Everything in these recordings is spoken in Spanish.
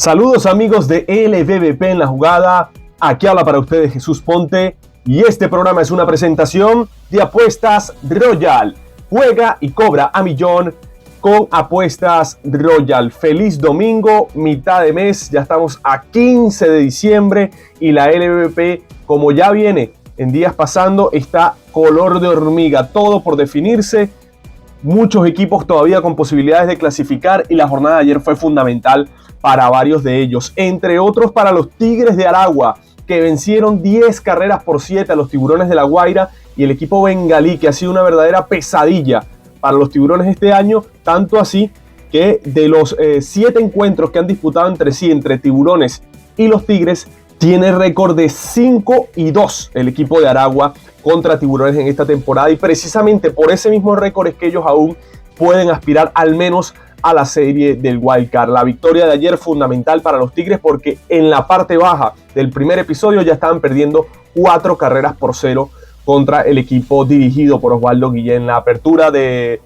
Saludos amigos de LVVP en la jugada, aquí habla para ustedes Jesús Ponte y este programa es una presentación de Apuestas Royal. Juega y cobra a millón con Apuestas Royal. Feliz domingo, mitad de mes, ya estamos a 15 de diciembre y la LVVP, como ya viene en días pasando, está color de hormiga, todo por definirse. Muchos equipos todavía con posibilidades de clasificar y la jornada de ayer fue fundamental para varios de ellos, entre otros para los Tigres de Aragua, que vencieron 10 carreras por 7 a los Tiburones de La Guaira, y el equipo bengalí, que ha sido una verdadera pesadilla para los Tiburones este año, tanto así que de los 7 encuentros que han disputado entre sí, entre Tiburones y los Tigres, tiene récord de 5-2 el equipo de Aragua contra Tiburones en esta temporada, y precisamente por ese mismo récord es que ellos aún pueden aspirar al menos a la serie del Wild Card. La victoria de ayer fundamental para los Tigres porque en la parte baja del primer episodio ya estaban perdiendo 4 carreras por 0 contra el equipo dirigido por Osvaldo Guillén. La apertura de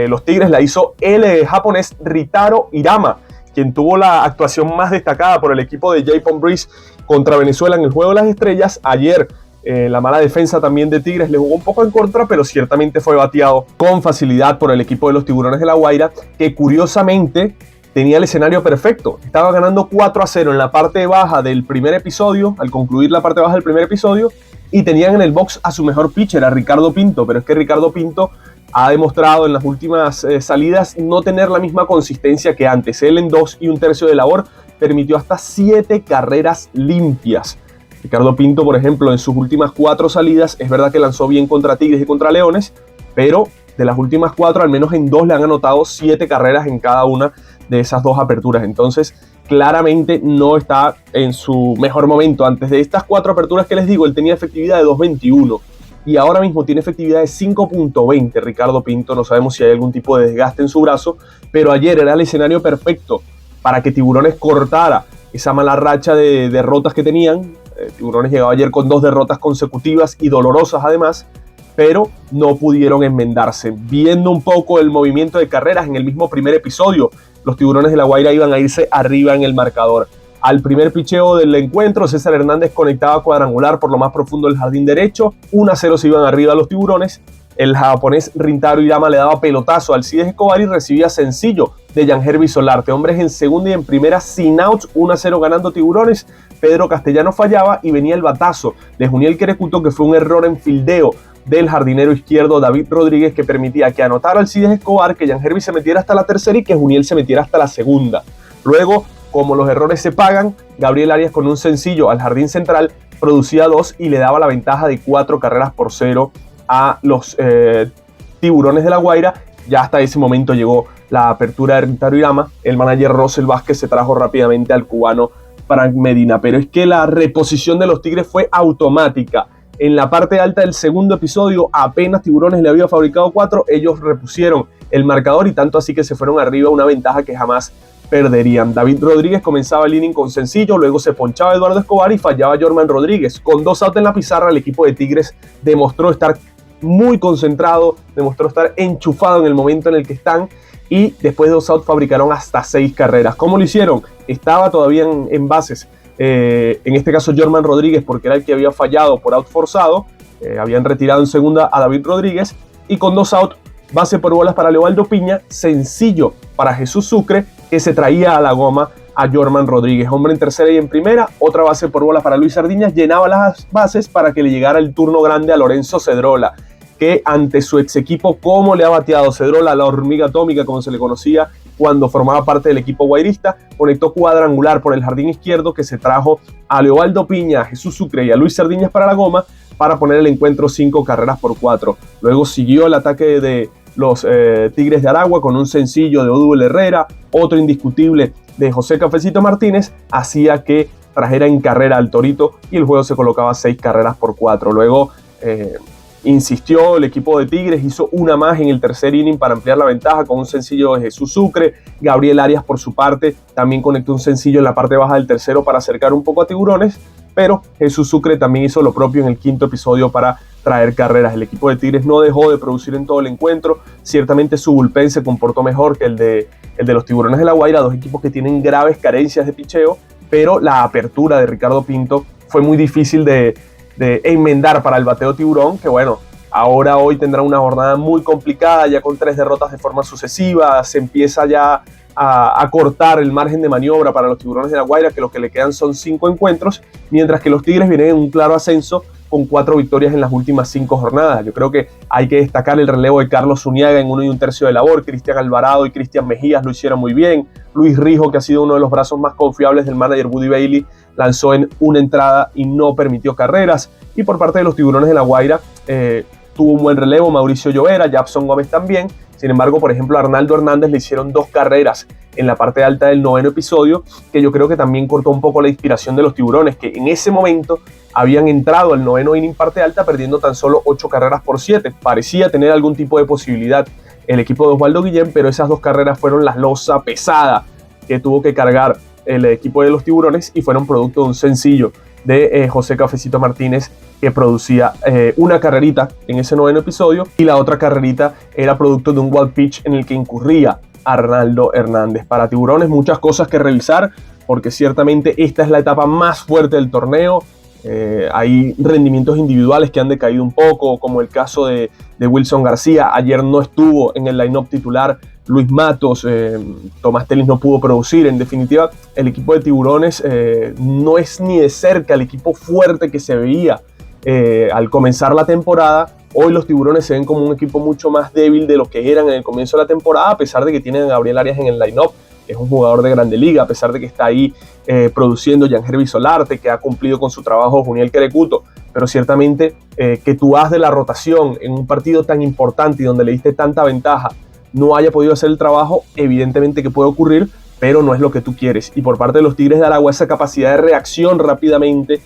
los Tigres la hizo el japonés Ritaro Hirama, quien tuvo la actuación más destacada por el equipo de Japon Breeze contra Venezuela en el Juego de las Estrellas. Ayer la mala defensa también de Tigres le jugó un poco en contra, pero ciertamente fue bateado con facilidad por el equipo de los Tiburones de La Guaira, que curiosamente tenía el escenario perfecto. Estaba ganando 4-0 en la parte baja del primer episodio, al concluir la parte baja del primer episodio, y tenían en el box a su mejor pitcher, a Ricardo Pinto, pero es que Ricardo Pinto ha demostrado en las últimas salidas no tener la misma consistencia que antes. Él en 2 1/3 de labor permitió hasta 7 carreras limpias. Ricardo Pinto, por ejemplo, en sus últimas 4 salidas, es verdad que lanzó bien contra Tigres y contra Leones, pero de las últimas 4, al menos en 2 le han anotado 7 carreras en cada una de esas 2 aperturas. Entonces, claramente no está en su mejor momento. Antes de estas 4 aperturas que les digo, él tenía efectividad de 2.21 y ahora mismo tiene efectividad de 5.20. Ricardo Pinto, no sabemos si hay algún tipo de desgaste en su brazo, pero ayer era el escenario perfecto para que Tiburones cortara esa mala racha de derrotas que tenían. Tiburones llegaba ayer con 2 derrotas consecutivas y dolorosas además, pero no pudieron enmendarse. Viendo un poco el movimiento de carreras en el mismo primer episodio, los Tiburones de La Guaira iban a irse arriba en el marcador. Al primer picheo del encuentro, César Hernández conectaba cuadrangular por lo más profundo del jardín derecho. 1-0 se iban arriba los Tiburones. El japonés Rintaro Hirama le daba pelotazo a Alcides Escobar y recibía sencillo de Yangervis Solarte. Hombres en segunda y en primera sin outs, 1-0 ganando Tiburones. Pedro Castellano fallaba y venía el batazo de Juniel Querecuto, que fue un error en fildeo del jardinero izquierdo David Rodríguez, que permitía que anotara Alcides Escobar, que Yangervis se metiera hasta la tercera y que Juniel se metiera hasta la segunda. Luego, como los errores se pagan, Gabriel Arias con un sencillo al jardín central producía 2 y le daba la ventaja de 4 carreras por 0 a los Tiburones de La Guaira. Ya hasta ese momento llegó la apertura de Rintaro Hirama. El manager Rosel Vázquez se trajo rápidamente al cubano Frank Medina, pero es que la reposición de los Tigres fue automática. En la parte alta del segundo episodio, apenas Tiburones le había fabricado 4, ellos repusieron el marcador y tanto así que se fueron arriba, una ventaja que jamás perderían. David Rodríguez comenzaba el inning con sencillo, luego se ponchaba Eduardo Escobar y fallaba Jorman Rodríguez. Con 2 outs en la pizarra, el equipo de Tigres demostró estar muy concentrado, demostró estar enchufado en el momento en el que están, y después de 2 outs fabricaron hasta 6 carreras. ¿Cómo lo hicieron? Estaba todavía en bases, en este caso Jorman Rodríguez, porque era el que había fallado por out forzado. Habían retirado en segunda a David Rodríguez, y con 2 outs, base por bolas para Leobaldo Piña, sencillo para Jesús Sucre, que se traía a la goma a Jorman Rodríguez. Hombre en tercera y en primera, otra base por bolas para Luis Sardiñas, llenaba las bases para que le llegara el turno grande a Lorenzo Cedrola, que ante su ex equipo, como le ha bateado Cedrola, la hormiga atómica como se le conocía cuando formaba parte del equipo guairista, conectó cuadrangular por el jardín izquierdo, que se trajo a Leobaldo Piña, a Jesús Sucre y a Luis Sardiñas para la goma para poner el encuentro 5 carreras por 4. Luego siguió el ataque de los Tigres de Aragua con un sencillo de Odubel Herrera, otro indiscutible de José Cafecito Martínez, hacía que trajera en carrera al Torito y el juego se colocaba 6 carreras por 4. Luego insistió el equipo de Tigres, hizo una más en el tercer inning para ampliar la ventaja con un sencillo de Jesús Sucre. Gabriel Arias, por su parte, también conectó un sencillo en la parte baja del tercero para acercar un poco a Tiburones, pero Jesús Sucre también hizo lo propio en el quinto episodio para traer carreras. El equipo de Tigres no dejó de producir en todo el encuentro. Ciertamente su bullpen se comportó mejor que el de el de los Tiburones de La Guaira, dos equipos que tienen graves carencias de picheo, pero la apertura de Ricardo Pinto fue muy difícil de enmendar para el bateo tiburón, que bueno, hoy tendrá una jornada muy complicada, ya con 3 derrotas de forma sucesiva, se empieza ya a cortar el margen de maniobra para los Tiburones de La Guaira, que lo que le quedan son 5 encuentros, mientras que los Tigres vienen en un claro ascenso con 4 victorias en las últimas 5 jornadas. Yo creo que hay que destacar el relevo de Carlos Zuniaga en 1 1/3 de labor. Cristian Alvarado y Cristian Mejías lo hicieron muy bien. Luis Rijo, que ha sido uno de los brazos más confiables del manager Buddy Bailey, lanzó en una entrada y no permitió carreras. Y por parte de los Tiburones de La Guaira, tuvo un buen relevo Mauricio Llovera, Japson Gómez también. Sin embargo, por ejemplo, a Arnaldo Hernández le hicieron 2 carreras en la parte alta del 9º episodio, que yo creo que también cortó un poco la inspiración de los Tiburones, que en ese momento habían entrado al 9º inning parte alta perdiendo tan solo 8 carreras por 7. Parecía tener algún tipo de posibilidad el equipo de Osvaldo Guillén, pero esas 2 carreras fueron la losa pesada que tuvo que cargar el equipo de los Tiburones y fueron producto de un sencillo de José Cafecito Martínez, que producía una carrerita en ese 9º episodio, y la otra carrerita era producto de un wild pitch en el que incurría Arnaldo Hernández. Para Tiburones muchas cosas que revisar, porque ciertamente esta es la etapa más fuerte del torneo. Hay rendimientos individuales que han decaído un poco, como el caso de Wilson García. Ayer no estuvo en el line-up titular Luis Matos, Tomás Telis no pudo producir. En definitiva, el equipo de Tiburones no es ni de cerca el equipo fuerte que se veía al comenzar la temporada. Hoy los Tiburones se ven como un equipo mucho más débil de lo que eran en el comienzo de la temporada, a pesar de que tienen a Gabriel Arias en el line-up, que es un jugador de Grande Liga, a pesar de que está ahí produciendo Yangervis Solarte, que ha cumplido con su trabajo Juniel Querecuto. Pero ciertamente que tú haz de la rotación en un partido tan importante y donde le diste tanta ventaja no haya podido hacer el trabajo, evidentemente que puede ocurrir, pero no es lo que tú quieres. Y por parte de los Tigres de Aragua, esa capacidad de reacción rápidamente,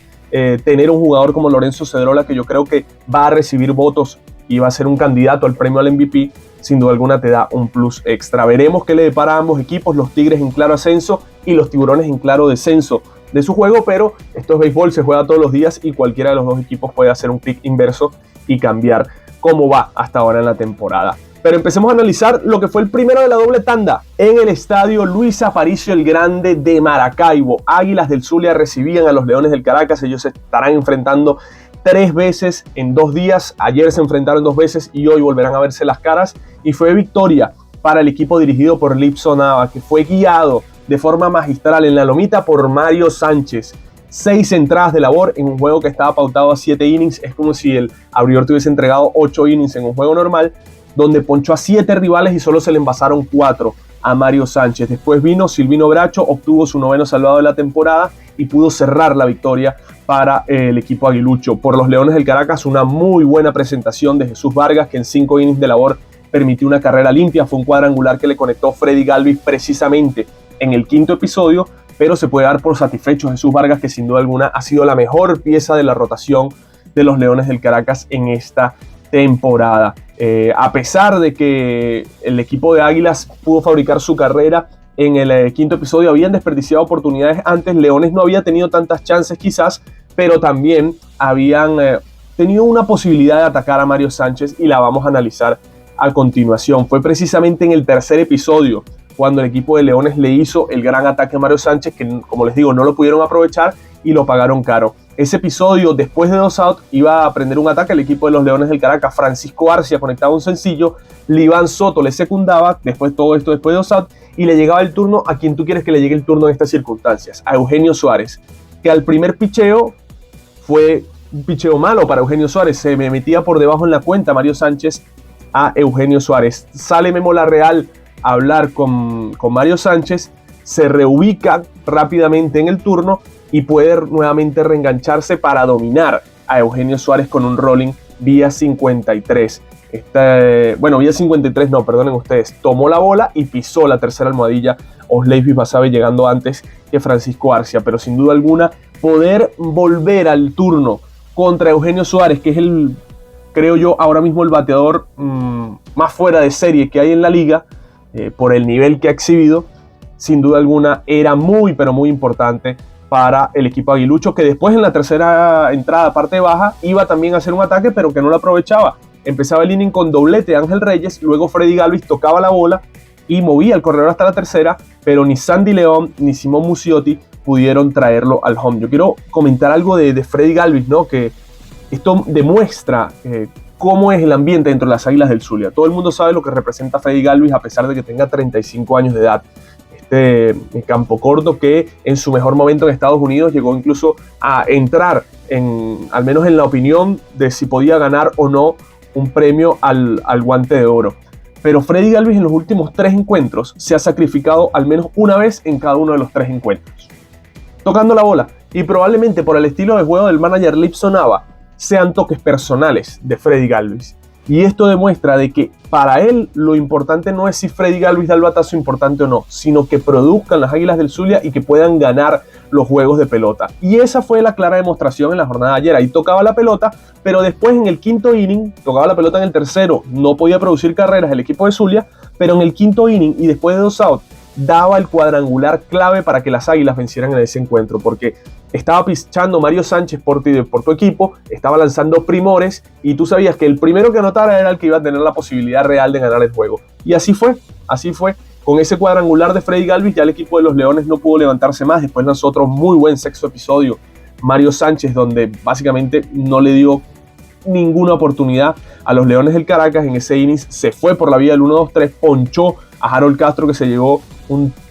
tener un jugador como Lorenzo Cedrola, que yo creo que va a recibir votos y va a ser un candidato al premio al MVP, sin duda alguna te da un plus extra. Veremos qué le depara a ambos equipos, los Tigres en claro ascenso y los Tiburones en claro descenso de su juego, pero esto es béisbol, se juega todos los días y cualquiera de los dos equipos puede hacer un clic inverso y cambiar cómo va hasta ahora en la temporada. Pero empecemos a analizar lo que fue el primero de la doble tanda. En el estadio Luis Aparicio el Grande de Maracaibo, Águilas del Zulia recibían a los Leones del Caracas. Ellos se estarán enfrentando 3 veces en 2 días. Ayer se enfrentaron 2 veces y hoy volverán a verse las caras. Y fue victoria para el equipo dirigido por Lipson Nava, que fue guiado de forma magistral en la lomita por Mario Sánchez. 6 entradas de labor en un juego que estaba pautado a 7 innings. Es como si el abridor te hubiese entregado 8 innings en un juego normal, donde ponchó a 7 rivales y solo se le envasaron 4 a Mario Sánchez. Después vino Silvino Bracho, obtuvo su 9º salvado de la temporada y pudo cerrar la victoria para el equipo aguilucho. Por los Leones del Caracas, una muy buena presentación de Jesús Vargas, que en 5 innings de labor permitió una carrera limpia. Fue un cuadrangular que le conectó Freddy Galvis precisamente en el 5º episodio, pero se puede dar por satisfecho Jesús Vargas, que sin duda alguna ha sido la mejor pieza de la rotación de los Leones del Caracas en esta temporada. A pesar de que el equipo de Águilas pudo fabricar su carrera en el 5º episodio, habían desperdiciado oportunidades antes. Leones no había tenido tantas chances quizás, pero también habían tenido una posibilidad de atacar a Mario Sánchez y la vamos a analizar a continuación. Fue precisamente en el 3er episodio cuando el equipo de Leones le hizo el gran ataque a Mario Sánchez, que como les digo no lo pudieron aprovechar y lo pagaron caro. Ese episodio, después de 2 outs, iba a prender un ataque al equipo de los Leones del Caracas. Francisco Arcia conectaba un sencillo, Liván Soto le secundaba, después todo esto después de 2 outs, y le llegaba el turno a quien tú quieres que le llegue el turno en estas circunstancias, a Eugenio Suárez, que al primer picheo fue un picheo malo para Eugenio Suárez. Se me metía por debajo en la cuenta Mario Sánchez a Eugenio Suárez. Sale Memo Larreal a hablar con Mario Sánchez, se reubica rápidamente en el turno y puede nuevamente reengancharse para dominar a Eugenio Suárez con un rolling vía 53. Vía 53 no, perdonen ustedes. Tomó la bola y pisó la tercera almohadilla Osleivis Basabe, llegando antes que Francisco Arcia. Pero sin duda alguna, poder volver al turno contra Eugenio Suárez, que es creo yo, ahora mismo el bateador más fuera de serie que hay en la liga, por el nivel que ha exhibido, sin duda alguna era muy, pero muy importante para el equipo aguilucho, que después en la tercera entrada, parte baja, iba también a hacer un ataque, pero que no lo aprovechaba. Empezaba el inning con doblete de Ángel Reyes, luego Freddy Galvis tocaba la bola y movía al corredor hasta la tercera, pero ni Sandy León ni Simón Muciotti pudieron traerlo al home. Yo quiero comentar algo de Freddy Galvis, ¿no? Que esto demuestra cómo es el ambiente dentro de las Águilas del Zulia. Todo el mundo sabe lo que representa Freddy Galvis a pesar de que tenga 35 años de edad. Campo corto que en su mejor momento en Estados Unidos llegó incluso a entrar al menos en la opinión de si podía ganar o no un premio al guante de oro. Pero Freddy Galvis en los últimos 3 encuentros se ha sacrificado al menos una vez en cada uno de los 3 encuentros, tocando la bola, y probablemente por el estilo de juego del manager Lipson Nava sean toques personales de Freddy Galvis. Y esto demuestra de que para él lo importante no es si Freddy Galvis da el batazo importante o no, sino que produzcan las Águilas del Zulia y que puedan ganar los juegos de pelota. Y esa fue la clara demostración en la jornada de ayer. Ahí tocaba la pelota, pero después en el quinto inning, tocaba la pelota en el tercero, no podía producir carreras el equipo de Zulia, pero en el quinto inning y después de 2 outs, daba el cuadrangular clave para que las Águilas vencieran en ese encuentro, porque estaba pichando Mario Sánchez por tu equipo, estaba lanzando primores y tú sabías que el primero que anotara era el que iba a tener la posibilidad real de ganar el juego. Y así fue. Con ese cuadrangular de Freddy Galvis ya el equipo de los Leones no pudo levantarse más. Después lanzó otro muy buen sexto episodio, Mario Sánchez, donde básicamente no le dio ninguna oportunidad a los Leones del Caracas. En ese inning se fue por la vía del 1-2-3, ponchó a Harold Castro, que se llevó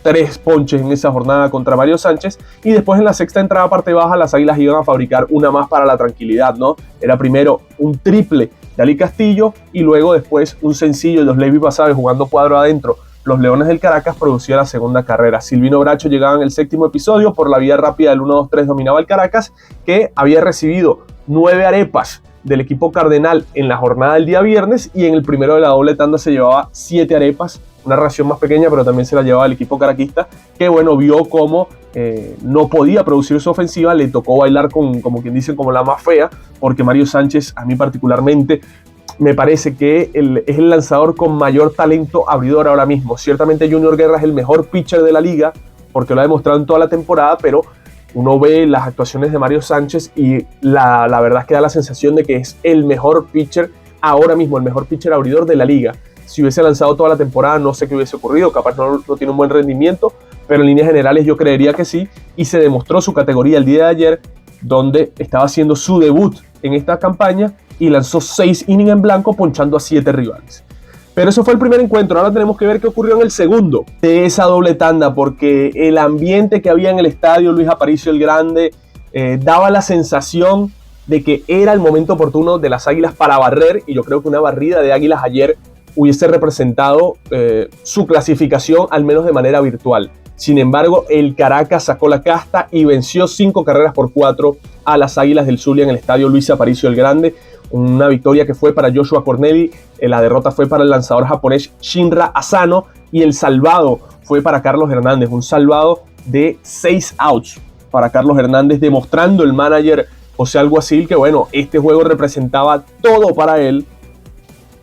3 ponches en esa jornada contra Mario Sánchez, y después en la sexta entrada parte baja las Águilas iban a fabricar una más para la tranquilidad, ¿no? Era primero un triple de Ali Castillo y luego después un sencillo de los Levis Basabe jugando cuadro adentro. Los Leones del Caracas producían la segunda carrera. Silvino Bracho llegaba en el séptimo episodio, por la vía rápida del 1-2-3 dominaba el Caracas, que había recibido 9 arepas del equipo cardenal en la jornada del día viernes, y en el primero de la doble tanda se llevaba 7 arepas, una ración más pequeña, pero también se la llevaba el equipo caraquista, que bueno, vio cómo no podía producir su ofensiva, le tocó bailar como quien dice, como la más fea, porque Mario Sánchez, a mí particularmente, me parece que es el lanzador con mayor talento abridor ahora mismo. Ciertamente Junior Guerra es el mejor pitcher de la liga, porque lo ha demostrado en toda la temporada, pero uno ve las actuaciones de Mario Sánchez y la verdad es que da la sensación de que es el mejor pitcher ahora mismo, el mejor pitcher abridor de la liga. Si hubiese lanzado toda la temporada, no sé qué hubiese ocurrido, capaz no tiene un buen rendimiento, pero en líneas generales yo creería que sí, y se demostró su categoría el día de ayer, donde estaba haciendo su debut en esta campaña y lanzó 6 innings en blanco, ponchando a 7 rivales. Pero eso fue el primer encuentro. Ahora tenemos que ver qué ocurrió en el segundo de esa doble tanda, porque el ambiente que había en el estadio Luis Aparicio el Grande daba la sensación de que era el momento oportuno de las Águilas para barrer, y yo creo que una barrida de Águilas ayer hubiese representado su clasificación, al menos de manera virtual. Sin embargo, el Caracas sacó la casta y venció 5-4 a las Águilas del Zulia en el estadio Luis Aparicio el Grande. Una victoria que fue para Joshua Corneli, la derrota fue para el lanzador japonés Shinra Asano, y el salvado fue para Carlos Hernández, un salvado de 6 outs para Carlos Hernández, demostrando el manager José Alguacil que bueno, este juego representaba todo para él,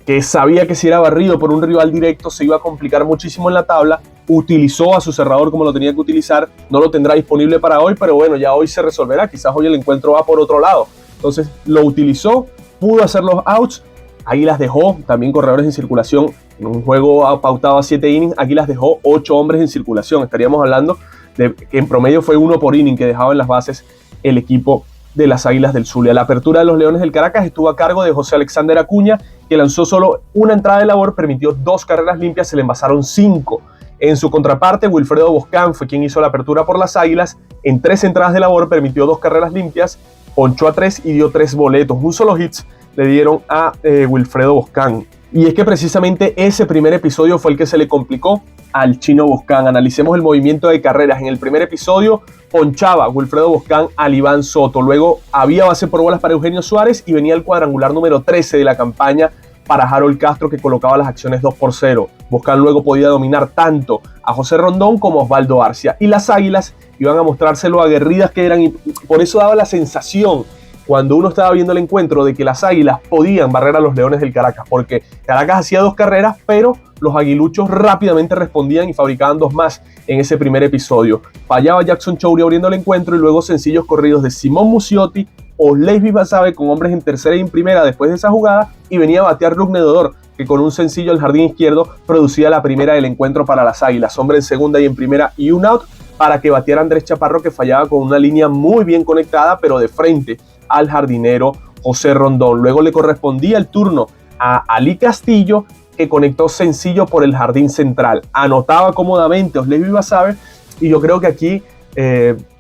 que sabía que si era barrido por un rival directo se iba a complicar muchísimo en la tabla. Utilizó a su cerrador como lo tenía que utilizar, no lo tendrá disponible para hoy, pero bueno, ya hoy se resolverá, quizás hoy el encuentro va por otro lado. Entonces lo utilizó, pudo hacer los outs. Águilas dejó también corredores en circulación en un juego pautado a 7 innings. Águilas dejó 8 hombres en circulación. Estaríamos hablando de que en promedio fue 1 por inning que dejaba en las bases el equipo de las Águilas del Zulia. La apertura de los Leones del Caracas estuvo a cargo de José Alexander Acuña, que lanzó solo una entrada de labor, permitió 2 carreras limpias, se le envasaron 5. En su contraparte, Wilfredo Boscán fue quien hizo la apertura por las Águilas. En 3 entradas de labor permitió 2 carreras limpias, ponchó a 3 y dio 3 boletos. Un solo hits le dieron a Wilfredo Boscán. Y es que precisamente ese primer episodio fue el que se le complicó al Chino Boscán. Analicemos el movimiento de carreras. En el primer episodio ponchaba Wilfredo Boscán al Iván Soto. Luego había base por bolas para Eugenio Suárez y venía el cuadrangular número 13 de la campaña para Harold Castro, que colocaba las acciones 2-0. Boscán luego podía dominar tanto a José Rondón como a Osvaldo Arcia. Y las Águilas iban a mostrarse lo aguerridas que eran, y por eso daba la sensación, cuando uno estaba viendo el encuentro, de que las Águilas podían barrer a los Leones del Caracas, porque Caracas hacía 2 carreras, pero los aguiluchos rápidamente respondían y fabricaban 2 más en ese primer episodio. Fallaba Jackson Choury abriendo el encuentro, y luego sencillos corridos de Simón Muciotti o Levis Basabe con hombres en tercera y en primera después de esa jugada, y venía a batear Lugnedodor, que con un sencillo al jardín izquierdo producía la primera del encuentro para las Águilas. Hombre en segunda y en primera y un out para que batiera Andrés Chaparro, que fallaba con una línea muy bien conectada, pero de frente al jardinero José Rondón. Luego le correspondía el turno a Ali Castillo, que conectó sencillo por el jardín central. Anotaba cómodamente Osleiby Basabe, y yo creo que aquí,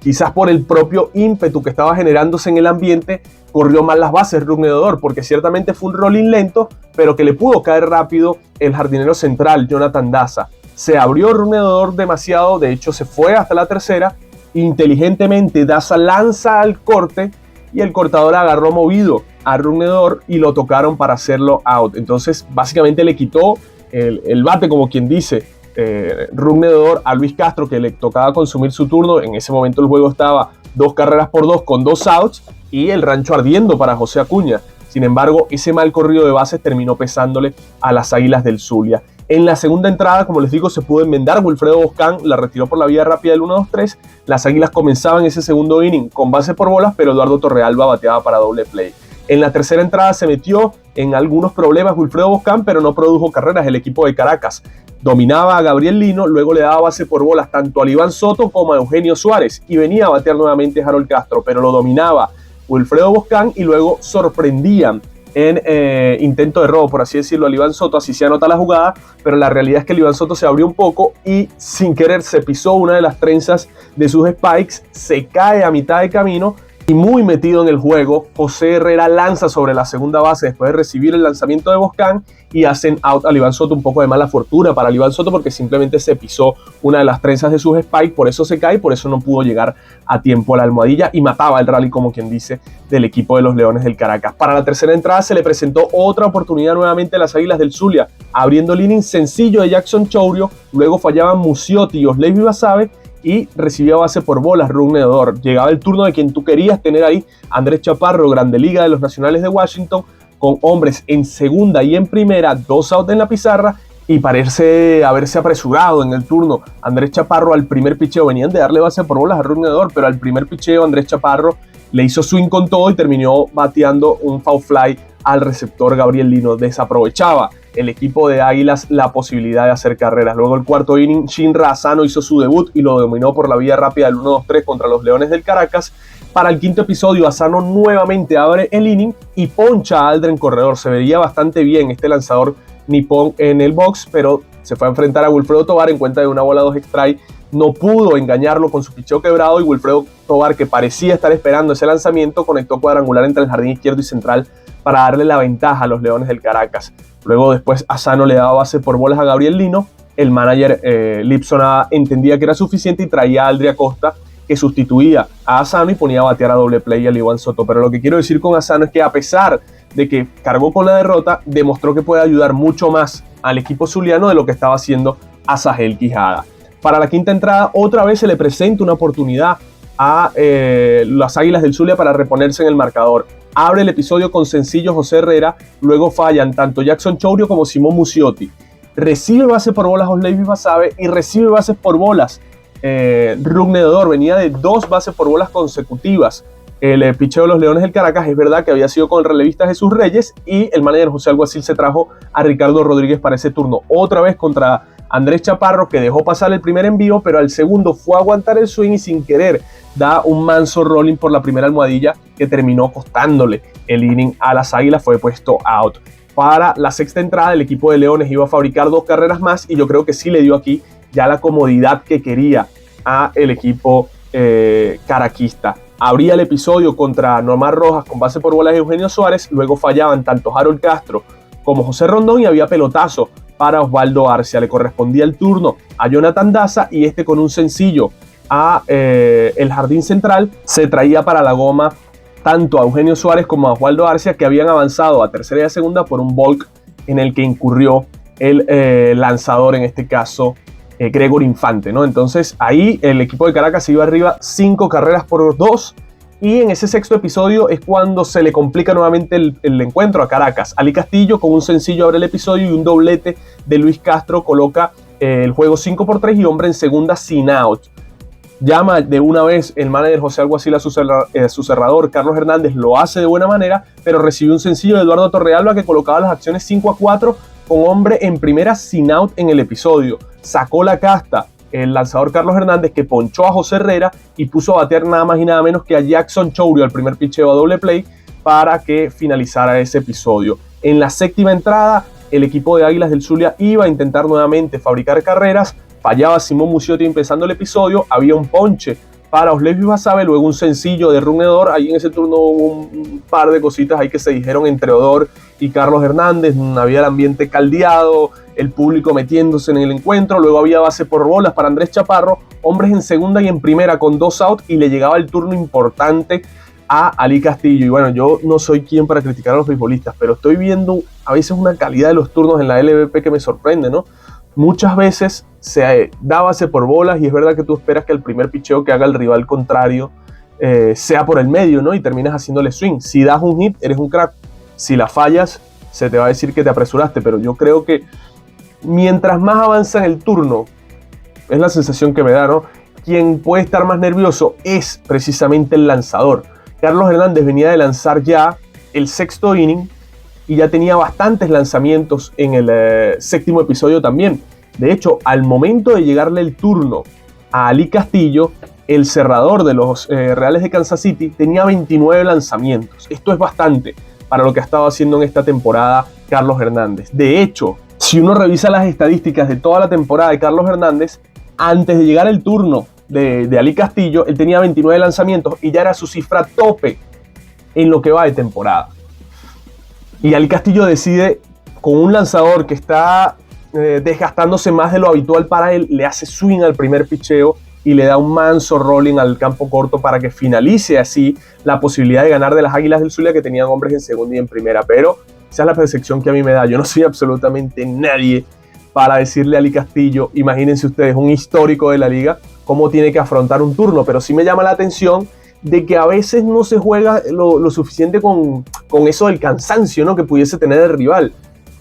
quizás por el propio ímpetu que estaba generándose en el ambiente, corrió mal las bases Rougned Odor, porque ciertamente fue un rolling lento, pero que le pudo caer rápido el jardinero central, Jonathan Daza. Se abrió Rougned Odor demasiado, de hecho se fue hasta la tercera. Inteligentemente Daza lanza al corte y el cortador agarró movido a Rougned Odor y lo tocaron para hacerlo out. Entonces básicamente le quitó el bate, como quien dice, Rougned Odor a Luis Castro, que le tocaba consumir su turno. En ese momento el juego estaba 2-2 con 2 outs y el rancho ardiendo para José Acuña. Sin embargo, ese mal corrido de bases terminó pesándole a las Águilas del Zulia. En la segunda entrada, como les digo, se pudo enmendar. Wilfredo Boscán la retiró por la vía rápida del 1-2-3. Las Águilas comenzaban ese segundo inning con base por bolas, pero Eduardo Torrealba bateaba para doble play. En la tercera entrada se metió en algunos problemas Wilfredo Boscán, pero no produjo carreras el equipo de Caracas. Dominaba a Gabriel Lino, luego le daba base por bolas tanto a Iván Soto como a Eugenio Suárez, y venía a batear nuevamente Harold Castro, pero lo dominaba Wilfredo Boscán y luego sorprendían en intento de robo, por así decirlo, al Iván Soto. Así se anota la jugada, pero la realidad es que el Iván Soto se abrió un poco y sin querer se pisó una de las trenzas de sus spikes, se cae a mitad de camino. Y muy metido en el juego, José Herrera lanza sobre la segunda base después de recibir el lanzamiento de Boscán y hacen out al Iván Soto. Un poco de mala fortuna para el Iván Soto, porque simplemente se pisó una de las trenzas de sus spikes, por eso se cae, por eso no pudo llegar a tiempo a la almohadilla y mataba el rally, como quien dice, del equipo de los Leones del Caracas. Para la tercera entrada se le presentó otra oportunidad nuevamente a las Águilas del Zulia, abriendo el inning sencillo de Jackson Chourio. Luego fallaban Muciotti y Osleiby Basabe y recibía base por bolas Rougned Odor. Llegaba el turno de quien tú querías tener ahí, Andrés Chaparro, Grande Liga de los Nacionales de Washington, con hombres en segunda y en primera, 2 outs en la pizarra, y parece haberse apresurado en el turno Andrés Chaparro al primer picheo. Venían de darle base por bolas a Rougned Odor, pero al primer picheo Andrés Chaparro le hizo swing con todo y terminó bateando un foul fly al receptor Gabriel Lino. Desaprovechaba el equipo de Águilas la posibilidad de hacer carreras. Luego el cuarto inning, Shinra Asano hizo su debut y lo dominó por la vía rápida del 1-2-3 contra los Leones del Caracas. Para el quinto episodio, Asano nuevamente abre el inning y poncha a Aldren Corredor. Se vería bastante bien este lanzador nipón en el box, pero se fue a enfrentar a Wilfredo Tovar en cuenta de una bola 2 strike. No pudo engañarlo con su picheo quebrado y Wilfredo Tovar, que parecía estar esperando ese lanzamiento, conectó cuadrangular entre el jardín izquierdo y central para darle la ventaja a los Leones del Caracas. Luego después Asano le daba base por bolas a Gabriel Lino. El manager Lipson entendía que era suficiente y traía a Aldria Costa, que sustituía a Asano y ponía a batear a doble play al Iván Soto. Pero lo que quiero decir con Asano es que, a pesar de que cargó con la derrota, demostró que puede ayudar mucho más al equipo zuliano de lo que estaba haciendo Asael Quijada. Para la quinta entrada, otra vez se le presenta una oportunidad a las Águilas del Zulia para reponerse en el marcador. Abre el episodio con sencillo José Herrera, luego fallan tanto Jackson Chourio como Simón Muciotti. Recibe base por bolas Osleiby Basabe y recibe bases por bolas Rougned Odor. Venía de 2 bases por bolas consecutivas el picheo de los Leones del Caracas. Es verdad que había sido con el relevista Jesús Reyes y el manager José Alguacil se trajo a Ricardo Rodríguez para ese turno. Otra vez contra Andrés Chaparro, que dejó pasar el primer envío, pero al segundo fue a aguantar el swing y sin querer da un manso rolling por la primera almohadilla que terminó costándole el inning a las Águilas. Fue puesto out. Para la sexta entrada, el equipo de Leones iba a fabricar 2 carreras más y yo creo que sí le dio aquí ya la comodidad que quería a el equipo caraquista. Abría el episodio contra Nomar Rojas con base por bolas de Eugenio Suárez. Luego fallaban tanto Harold Castro como José Rondón y había pelotazo para Osvaldo Arcia. Le correspondía el turno a Jonathan Daza y este, con un sencillo a el jardín central, se traía para la goma tanto a Eugenio Suárez como a Osvaldo Arcia, que habían avanzado a tercera y a segunda por un balk en el que incurrió el lanzador, en este caso Gregor Infante, ¿no? Entonces ahí el equipo de Caracas se iba arriba 5 carreras por 2 y en ese sexto episodio es cuando se le complica nuevamente el encuentro a Caracas. Ali Castillo con un sencillo abre el episodio y un doblete de Luis Castro coloca el juego 5-3 y hombre en segunda sin out. Llama de una vez el manager José Alguacil a su cerrador Carlos Hernández, lo hace de buena manera, pero recibió un sencillo de Eduardo Torrealba que colocaba las acciones 5-4 con hombre en primera sin out en el episodio. Sacó la casta el lanzador Carlos Hernández, que ponchó a José Herrera y puso a batear nada más y nada menos que a Jackson Chourio al primer picheo a doble play para que finalizara ese episodio. En la séptima entrada, el equipo de Águilas del Zulia iba a intentar nuevamente fabricar carreras. Fallaba Simón Muciotti empezando el episodio. Había un ponche para Oslevis Basabe, luego un sencillo de Runedor. Ahí en ese turno hubo un par de cositas ahí que se dijeron entre Odor y Carlos Hernández. Había el ambiente caldeado, el público metiéndose en el encuentro. Luego había base por bolas para Andrés Chaparro, hombres en segunda y en primera con 2 outs, y le llegaba el turno importante a Ali Castillo. Y bueno, yo no soy quien para criticar a los beisbolistas, pero estoy viendo a veces una calidad de los turnos en la LVP que me sorprende, ¿no? Muchas veces se da base por bolas y es verdad que tú esperas que el primer picheo que haga el rival contrario sea por el medio, ¿no? Y terminas haciéndole swing. Si das un hit, eres un crack. Si la fallas, se te va a decir que te apresuraste, pero yo creo que mientras más avanza en el turno, es la sensación que me da, ¿no? Quien puede estar más nervioso es precisamente el lanzador. Carlos Hernández venía de lanzar ya el 6º inning y ya tenía bastantes lanzamientos en el 7º episodio también. De hecho, al momento de llegarle el turno a Ali Castillo, el cerrador de los Reales de Kansas City tenía 29 lanzamientos. Esto es bastante para lo que ha estado haciendo en esta temporada Carlos Hernández. De hecho, si uno revisa las estadísticas de toda la temporada de Carlos Hernández, antes de llegar el turno de Ali Castillo, él tenía 29 lanzamientos y ya era su cifra tope en lo que va de temporada. Y Ali Castillo decide, con un lanzador que está desgastándose más de lo habitual para él, le hace swing al primer picheo y le da un manso rolling al campo corto para que finalice así la posibilidad de ganar de las Águilas del Zulia, que tenían hombres en segunda y en primera. Pero esa es la percepción que a mí me da. Yo no soy absolutamente nadie para decirle a Ali Castillo, imagínense ustedes, un histórico de la liga, cómo tiene que afrontar un turno, pero sí me llama la atención de que a veces no se juega lo suficiente con eso del cansancio, ¿no?, que pudiese tener el rival.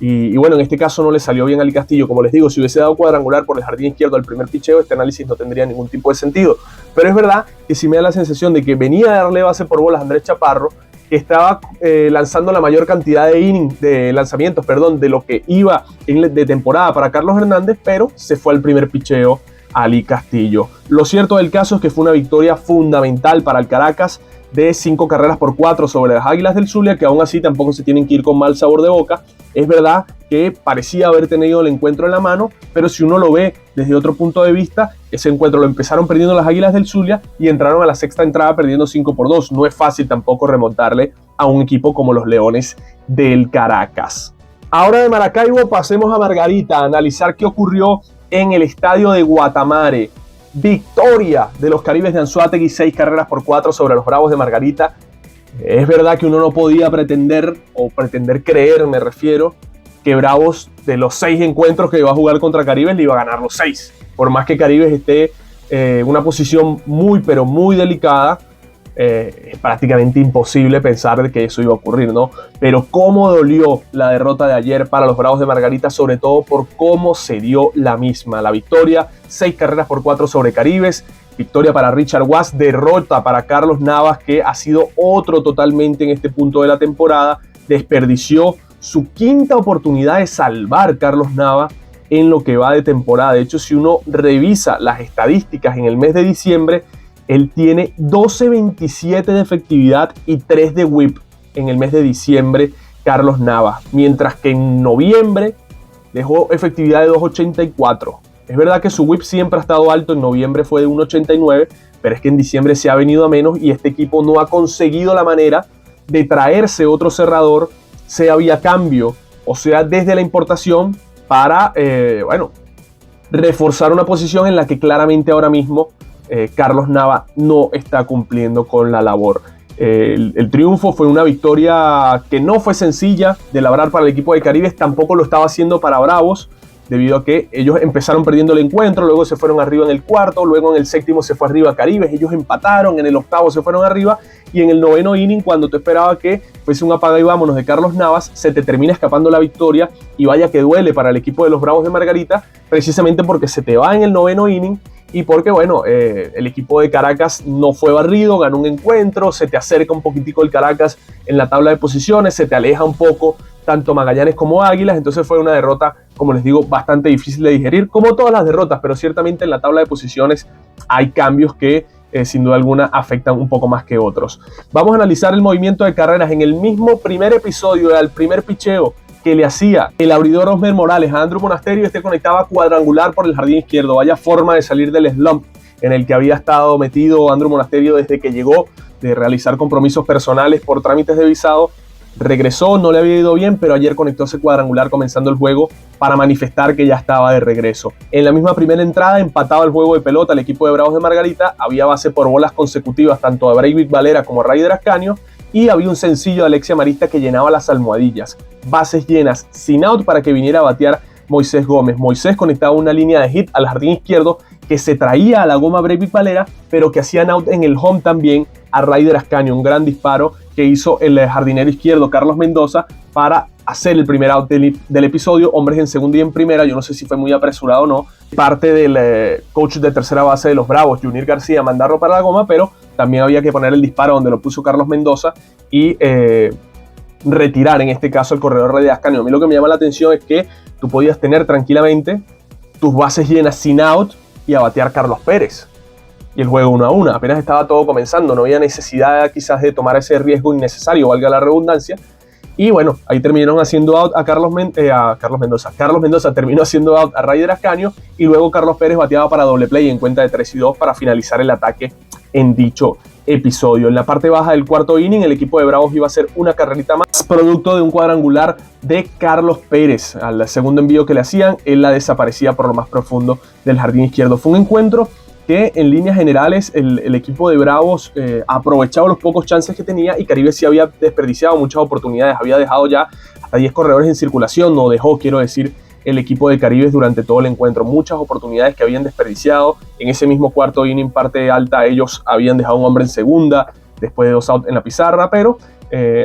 Y bueno, en este caso no le salió bien a Ali Castillo. Como les digo, si hubiese dado cuadrangular por el jardín izquierdo al primer picheo, este análisis no tendría ningún tipo de sentido. Pero es verdad que sí me da la sensación de que venía a darle base por bolas a Andrés Chaparro, que estaba lanzando la mayor cantidad de lanzamientos, de lo que iba de temporada para Carlos Hernández, pero se fue al primer picheo Ali Castillo. Lo cierto del caso es que fue una victoria fundamental para el Caracas de 5-4 sobre las Águilas del Zulia, que aún así tampoco se tienen que ir con mal sabor de boca. Es verdad que parecía haber tenido el encuentro en la mano, pero si uno lo ve desde otro punto de vista, ese encuentro lo empezaron perdiendo las Águilas del Zulia y entraron a la sexta entrada perdiendo 5-2. No es fácil tampoco remontarle a un equipo como los Leones del Caracas. Ahora de Maracaibo pasemos a Margarita a analizar qué ocurrió en el estadio de Guatamare. Victoria de los Caribes de Anzoátegui, 6-4 sobre los Bravos de Margarita. Es verdad que uno no podía pretender creer, me refiero, que Bravos, de los 6 encuentros que iba a jugar contra Caribes, le iba a ganar los 6. Por más que Caribes esté en una posición muy, pero muy delicada, es prácticamente imposible pensar de que eso iba a ocurrir, ¿no? Pero cómo dolió la derrota de ayer para los Bravos de Margarita, sobre todo por cómo se dio la misma. La victoria, 6-4 sobre Caribes. Victoria para Richard Watts, derrota para Carlos Navas, que ha sido otro totalmente en este punto de la temporada. Desperdició su 5ª oportunidad de salvar Carlos Navas en lo que va de temporada. De hecho, si uno revisa las estadísticas en el mes de diciembre, él tiene 12.27 de efectividad y 3 de whip en el mes de diciembre, Carlos Navas. Mientras que en noviembre dejó efectividad de 2.84. Es verdad que su whip siempre ha estado alto, en noviembre fue de 1.89, pero es que en diciembre se ha venido a menos y este equipo no ha conseguido la manera de traerse otro cerrador, sea vía cambio o sea desde la importación, para reforzar una posición en la que claramente ahora mismo Carlos Nava no está cumpliendo con la labor. El triunfo fue una victoria que no fue sencilla de labrar para el equipo de Caribes, tampoco lo estaba haciendo para Bravos, debido a que ellos empezaron perdiendo el encuentro, luego se fueron arriba en el 4º, luego en el 7º se fue arriba Caribes, ellos empataron, en el 8º se fueron arriba, y en el 9º inning, cuando tú esperabas que fuese un apaga y vámonos de Carlos Navas, se te termina escapando la victoria, y vaya que duele para el equipo de los Bravos de Margarita, precisamente porque se te va en el 9º inning, y porque el equipo de Caracas no fue barrido, ganó un encuentro, se te acerca un poquitico el Caracas en la tabla de posiciones, se te aleja un poco tanto Magallanes como Águilas. Entonces fue una derrota, como les digo, bastante difícil de digerir, como todas las derrotas, pero ciertamente en la tabla de posiciones hay cambios que sin duda alguna afectan un poco más que otros. Vamos a analizar el movimiento de carreras en el mismo primer episodio, al primer picheo que le hacía el abridor Osmer Morales a Andrew Monasterio. Conectaba cuadrangular por el jardín izquierdo. Vaya forma de salir del slump en el que había estado metido Andrew Monasterio desde que llegó de realizar compromisos personales por trámites de visado. Regresó, no le había ido bien, pero ayer conectó ese cuadrangular comenzando el juego para manifestar que ya estaba de regreso. En la misma primera entrada empataba el juego de pelota el equipo de Bravos de Margarita. Había base por bolas consecutivas tanto a Breivik Valera como a Raider Ascanio, y había un sencillo de Alexia Marista que llenaba las almohadillas. Bases llenas, sin out para que viniera a batear Moisés Gómez. Moisés conectaba una línea de hit al jardín izquierdo que se traía a la goma Breivik Valera, pero que hacían out en el home también a Raider Ascanio. Un gran disparo que hizo el jardinero izquierdo Carlos Mendoza para hacer el primer out del episodio. Hombres en segunda y en primera. Yo no sé si fue muy apresurado o no, parte del coach de tercera base de los Bravos, Junior García, mandarlo para la goma, pero también había que poner el disparo donde lo puso Carlos Mendoza y retirar en este caso el corredor Raider Ascanio. A mí lo que me llama la atención es que tú podías tener tranquilamente tus bases llenas sin out y a batear Carlos Pérez y el juego 1-1. Apenas estaba todo comenzando, no había necesidad quizás de tomar ese riesgo innecesario, valga la redundancia. Y bueno, ahí terminaron haciendo out a Carlos Mendoza. Carlos Mendoza terminó haciendo out a Raider Ascanio y luego Carlos Pérez bateaba para doble play en cuenta de 3-2 para finalizar el ataque en dicho episodio. En la parte baja del cuarto inning, el equipo de Bravos iba a hacer una carrerita más, producto de un cuadrangular de Carlos Pérez. Al segundo envío que le hacían, él la desaparecía por lo más profundo del jardín izquierdo. Fue un encuentro que en líneas generales el equipo de Bravos aprovechaba los pocos chances que tenía, y Caribe sí había desperdiciado muchas oportunidades. Había dejado ya hasta 10 corredores en circulación, no dejó, quiero decir, el equipo de Caribes durante todo el encuentro. Muchas oportunidades que habían desperdiciado. En ese mismo cuarto inning, parte alta, ellos habían dejado un hombre en segunda después de 2 outs en la pizarra, pero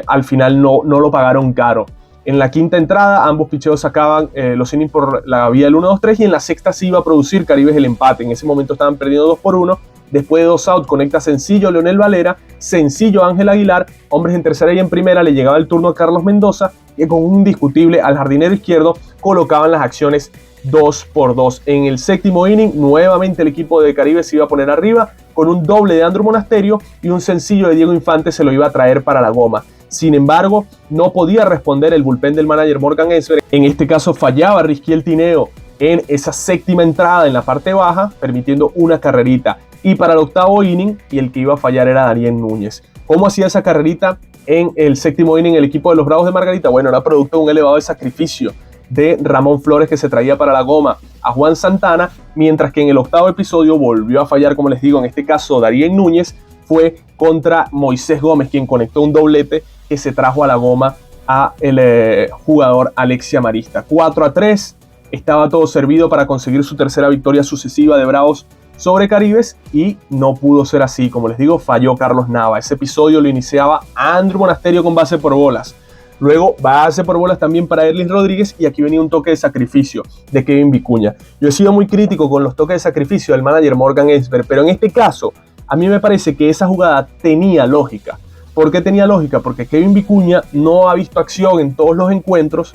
al final no lo pagaron caro. En la quinta entrada, ambos picheos sacaban los innings por la vía del 1-2-3, y en la sexta sí iba a producir Caribes el empate. En ese momento estaban perdiendo 2-1. Después de 2 outs, conecta sencillo Leonel Valera, sencillo Ángel Aguilar, hombres en tercera y en primera. Le llegaba el turno a Carlos Mendoza, y con un indiscutible al jardinero izquierdo colocaban las acciones 2-2. En el séptimo inning, nuevamente el equipo de Caribe se iba a poner arriba con un doble de Andrew Monasterio, y un sencillo de Diego Infante se lo iba a traer para la goma. Sin embargo, no podía responder el bullpen del manager Morgan Esber. En este caso fallaba Risquiel Tineo en esa séptima entrada en la parte baja, permitiendo una carrerita. Y para el octavo inning, y el que iba a fallar era Darien Núñez. ¿Cómo hacía esa carrerita en el séptimo inning el equipo de los Bravos de Margarita? Bueno, era producto de un elevado de sacrificio de Ramón Flores, que se traía para la goma a Juan Santana, mientras que en el octavo episodio volvió a fallar, como les digo, en este caso Darien Núñez. Fue contra Moisés Gómez, quien conectó un doblete que se trajo a la goma a el jugador Alexia Marista. 4-3, estaba todo servido para conseguir su tercera victoria sucesiva de Bravos sobre Caribes, y no pudo ser así. Como les digo, falló Carlos Nava. Ese episodio lo iniciaba Andrew Monasterio con base por bolas, luego base por bolas también para Erlis Rodríguez, y aquí venía un toque de sacrificio de Kevin Vicuña. Yo he sido muy crítico con los toques de sacrificio del manager Morgan Esber, pero en este caso a mí me parece que esa jugada tenía lógica. ¿Por qué tenía lógica? Porque Kevin Vicuña no ha visto acción en todos los encuentros.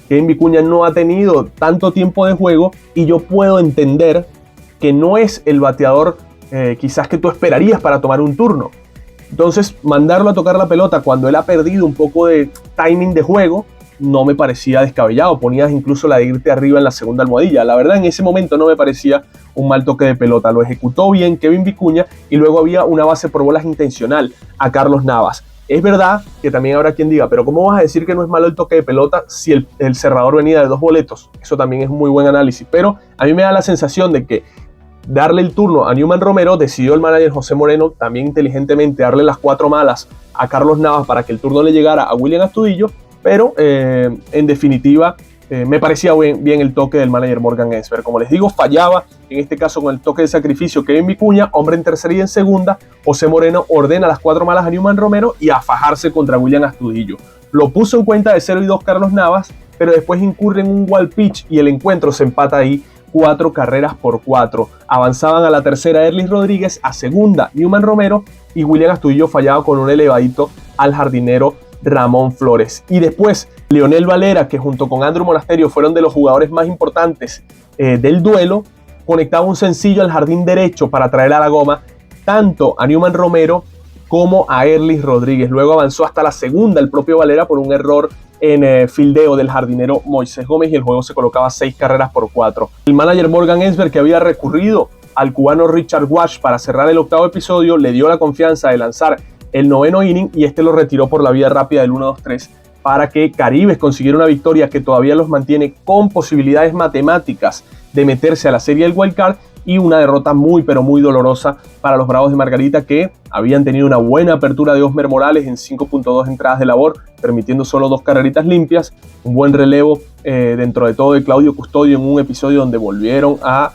Kevin Vicuña no ha tenido tanto tiempo de juego, y yo puedo entender que no es el bateador quizás que tú esperarías para tomar un turno. Entonces, mandarlo a tocar la pelota cuando él ha perdido un poco de timing de juego no me parecía descabellado. Ponías incluso la de irte arriba en la segunda almohadilla. La verdad, en ese momento no me parecía un mal toque de pelota. Lo ejecutó bien Kevin Vicuña, y luego había una base por bolas intencional a Carlos Navas. Es verdad que también habrá quien diga, pero ¿cómo vas a decir que no es malo el toque de pelota si el cerrador venía de 2 boletos? Eso también es un muy buen análisis, pero a mí me da la sensación de que darle el turno a Newman Romero, decidió el manager José Moreno también inteligentemente darle las 4 malas a Carlos Navas para que el turno le llegara a William Astudillo, pero en definitiva me parecía bien el toque del manager Morgan Esber. Como les digo, fallaba en este caso con el toque de sacrificio Kevin Vicuña, hombre en tercera y en segunda. José Moreno ordena las 4 malas a Newman Romero y a fajarse contra William Astudillo. Lo puso en cuenta de 0-2 Carlos Navas, pero después incurre en un wild pitch y el encuentro se empata ahí 4 carreras por 4. Avanzaban a la tercera Erlis Rodríguez, a segunda Newman Romero, y William Astudillo fallaba con un elevadito al jardinero Ramón Flores. Y después, Leonel Valera, que junto con Andrew Monasterio fueron de los jugadores más importantes del duelo, conectaba un sencillo al jardín derecho para traer a la goma tanto a Newman Romero como a Erlis Rodríguez. Luego avanzó hasta la segunda el propio Valera por un error en fildeo del jardinero Moisés Gómez y el juego se colocaba 6 carreras por 4. El manager Morgan Esber, que había recurrido al cubano Richard Wash para cerrar el octavo episodio, le dio la confianza de lanzar el noveno inning y este lo retiró por la vía rápida del 1-2-3 para que Caribes consiguiera una victoria que todavía los mantiene con posibilidades matemáticas de meterse a la serie del Wild Card, y una derrota muy pero muy dolorosa para los Bravos de Margarita, que habían tenido una buena apertura de Osmer Morales en 5.2 entradas de labor, permitiendo solo 2 carreritas limpias, un buen relevo dentro de todo de Claudio Custodio en un episodio donde volvieron a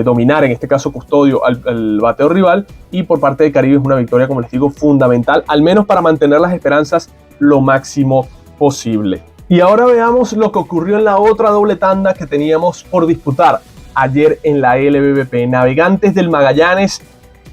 dominar, en este caso Custodio, al bateo rival, y por parte de Caribes una victoria, como les digo, fundamental, al menos para mantener las esperanzas lo máximo posible. Y ahora veamos lo que ocurrió en la otra doble tanda que teníamos por disputar ayer en la LVP. Navegantes del Magallanes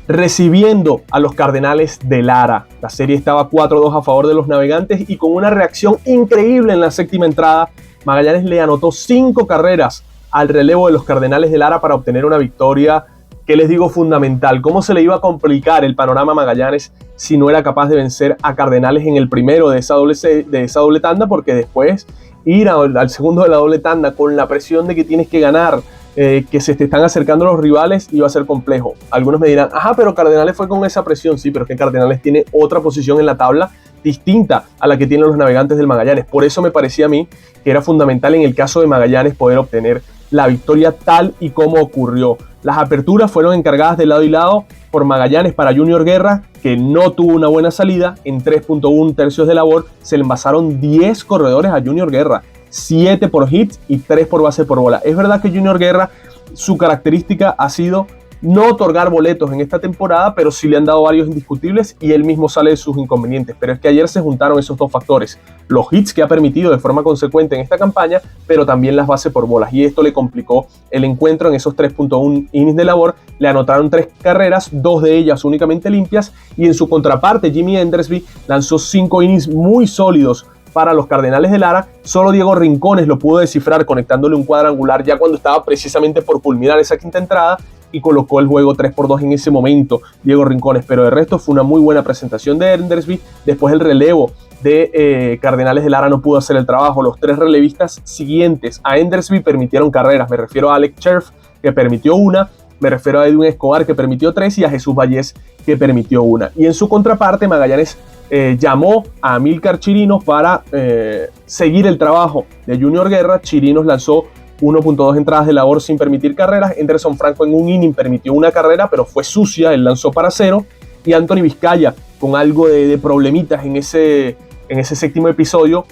recibiendo a los Cardenales de Lara. La serie estaba 4-2 a favor de los Navegantes y con una reacción increíble en la séptima entrada, Magallanes le anotó 5 carreras al relevo de los Cardenales de Lara para obtener una victoria que, les digo, fundamental. ¿Cómo se le iba a complicar el panorama a Magallanes si no era capaz de vencer a Cardenales en el primero de esa doble tanda? Porque después ir al segundo de la doble tanda con la presión de que tienes que ganar, que se te están acercando los rivales, iba a ser complejo. Algunos me dirán, ajá, pero Cardenales fue con esa presión. Sí, pero es que Cardenales tiene otra posición en la tabla distinta a la que tienen los Navegantes del Magallanes. Por eso me parecía a mí que era fundamental en el caso de Magallanes poder obtener la victoria tal y como ocurrió. Las aperturas fueron encargadas de lado y lado por Magallanes para Junior Guerra, que no tuvo una buena salida. En 3.1 tercios de labor se le envasaron 10 corredores a Junior Guerra, 7 por hits y 3 por base por bola. Es verdad que Junior Guerra, su característica ha sido no otorgar boletos en esta temporada, pero sí le han dado varios indiscutibles y él mismo sale de sus inconvenientes. Pero es que ayer se juntaron esos dos factores: los hits que ha permitido de forma consecuente en esta campaña, pero también las bases por bolas, y esto le complicó el encuentro. En esos 3.1 innings de labor le anotaron 3 carreras, 2 de ellas únicamente limpias, y en su contraparte Jimmy Endersby lanzó 5 innings muy sólidos para los Cardenales de Lara. Solo Diego Rincones lo pudo descifrar conectándole un cuadrangular ya cuando estaba precisamente por culminar esa quinta entrada, y colocó el juego 3-2 en ese momento Diego Rincones, pero de resto fue una muy buena presentación de Endersby. Después el relevo de Cardenales de Lara no pudo hacer el trabajo. Los 3 relevistas siguientes a Endersby permitieron carreras, me refiero a Alex Cherf, que permitió una, me refiero a Edwin Escobar, que permitió 3, y a Jesús Vallés, que permitió una. Y en su contraparte Magallanes llamó a Amílcar Chirinos para seguir el trabajo de Junior Guerra. Chirinos lanzó 1.2 entradas de labor sin permitir carreras. Henderson Franco en un inning permitió una carrera, pero fue sucia, él lanzó para 0. Y Anthony Vizcaya, con algo de problemitas en ese séptimo episodio,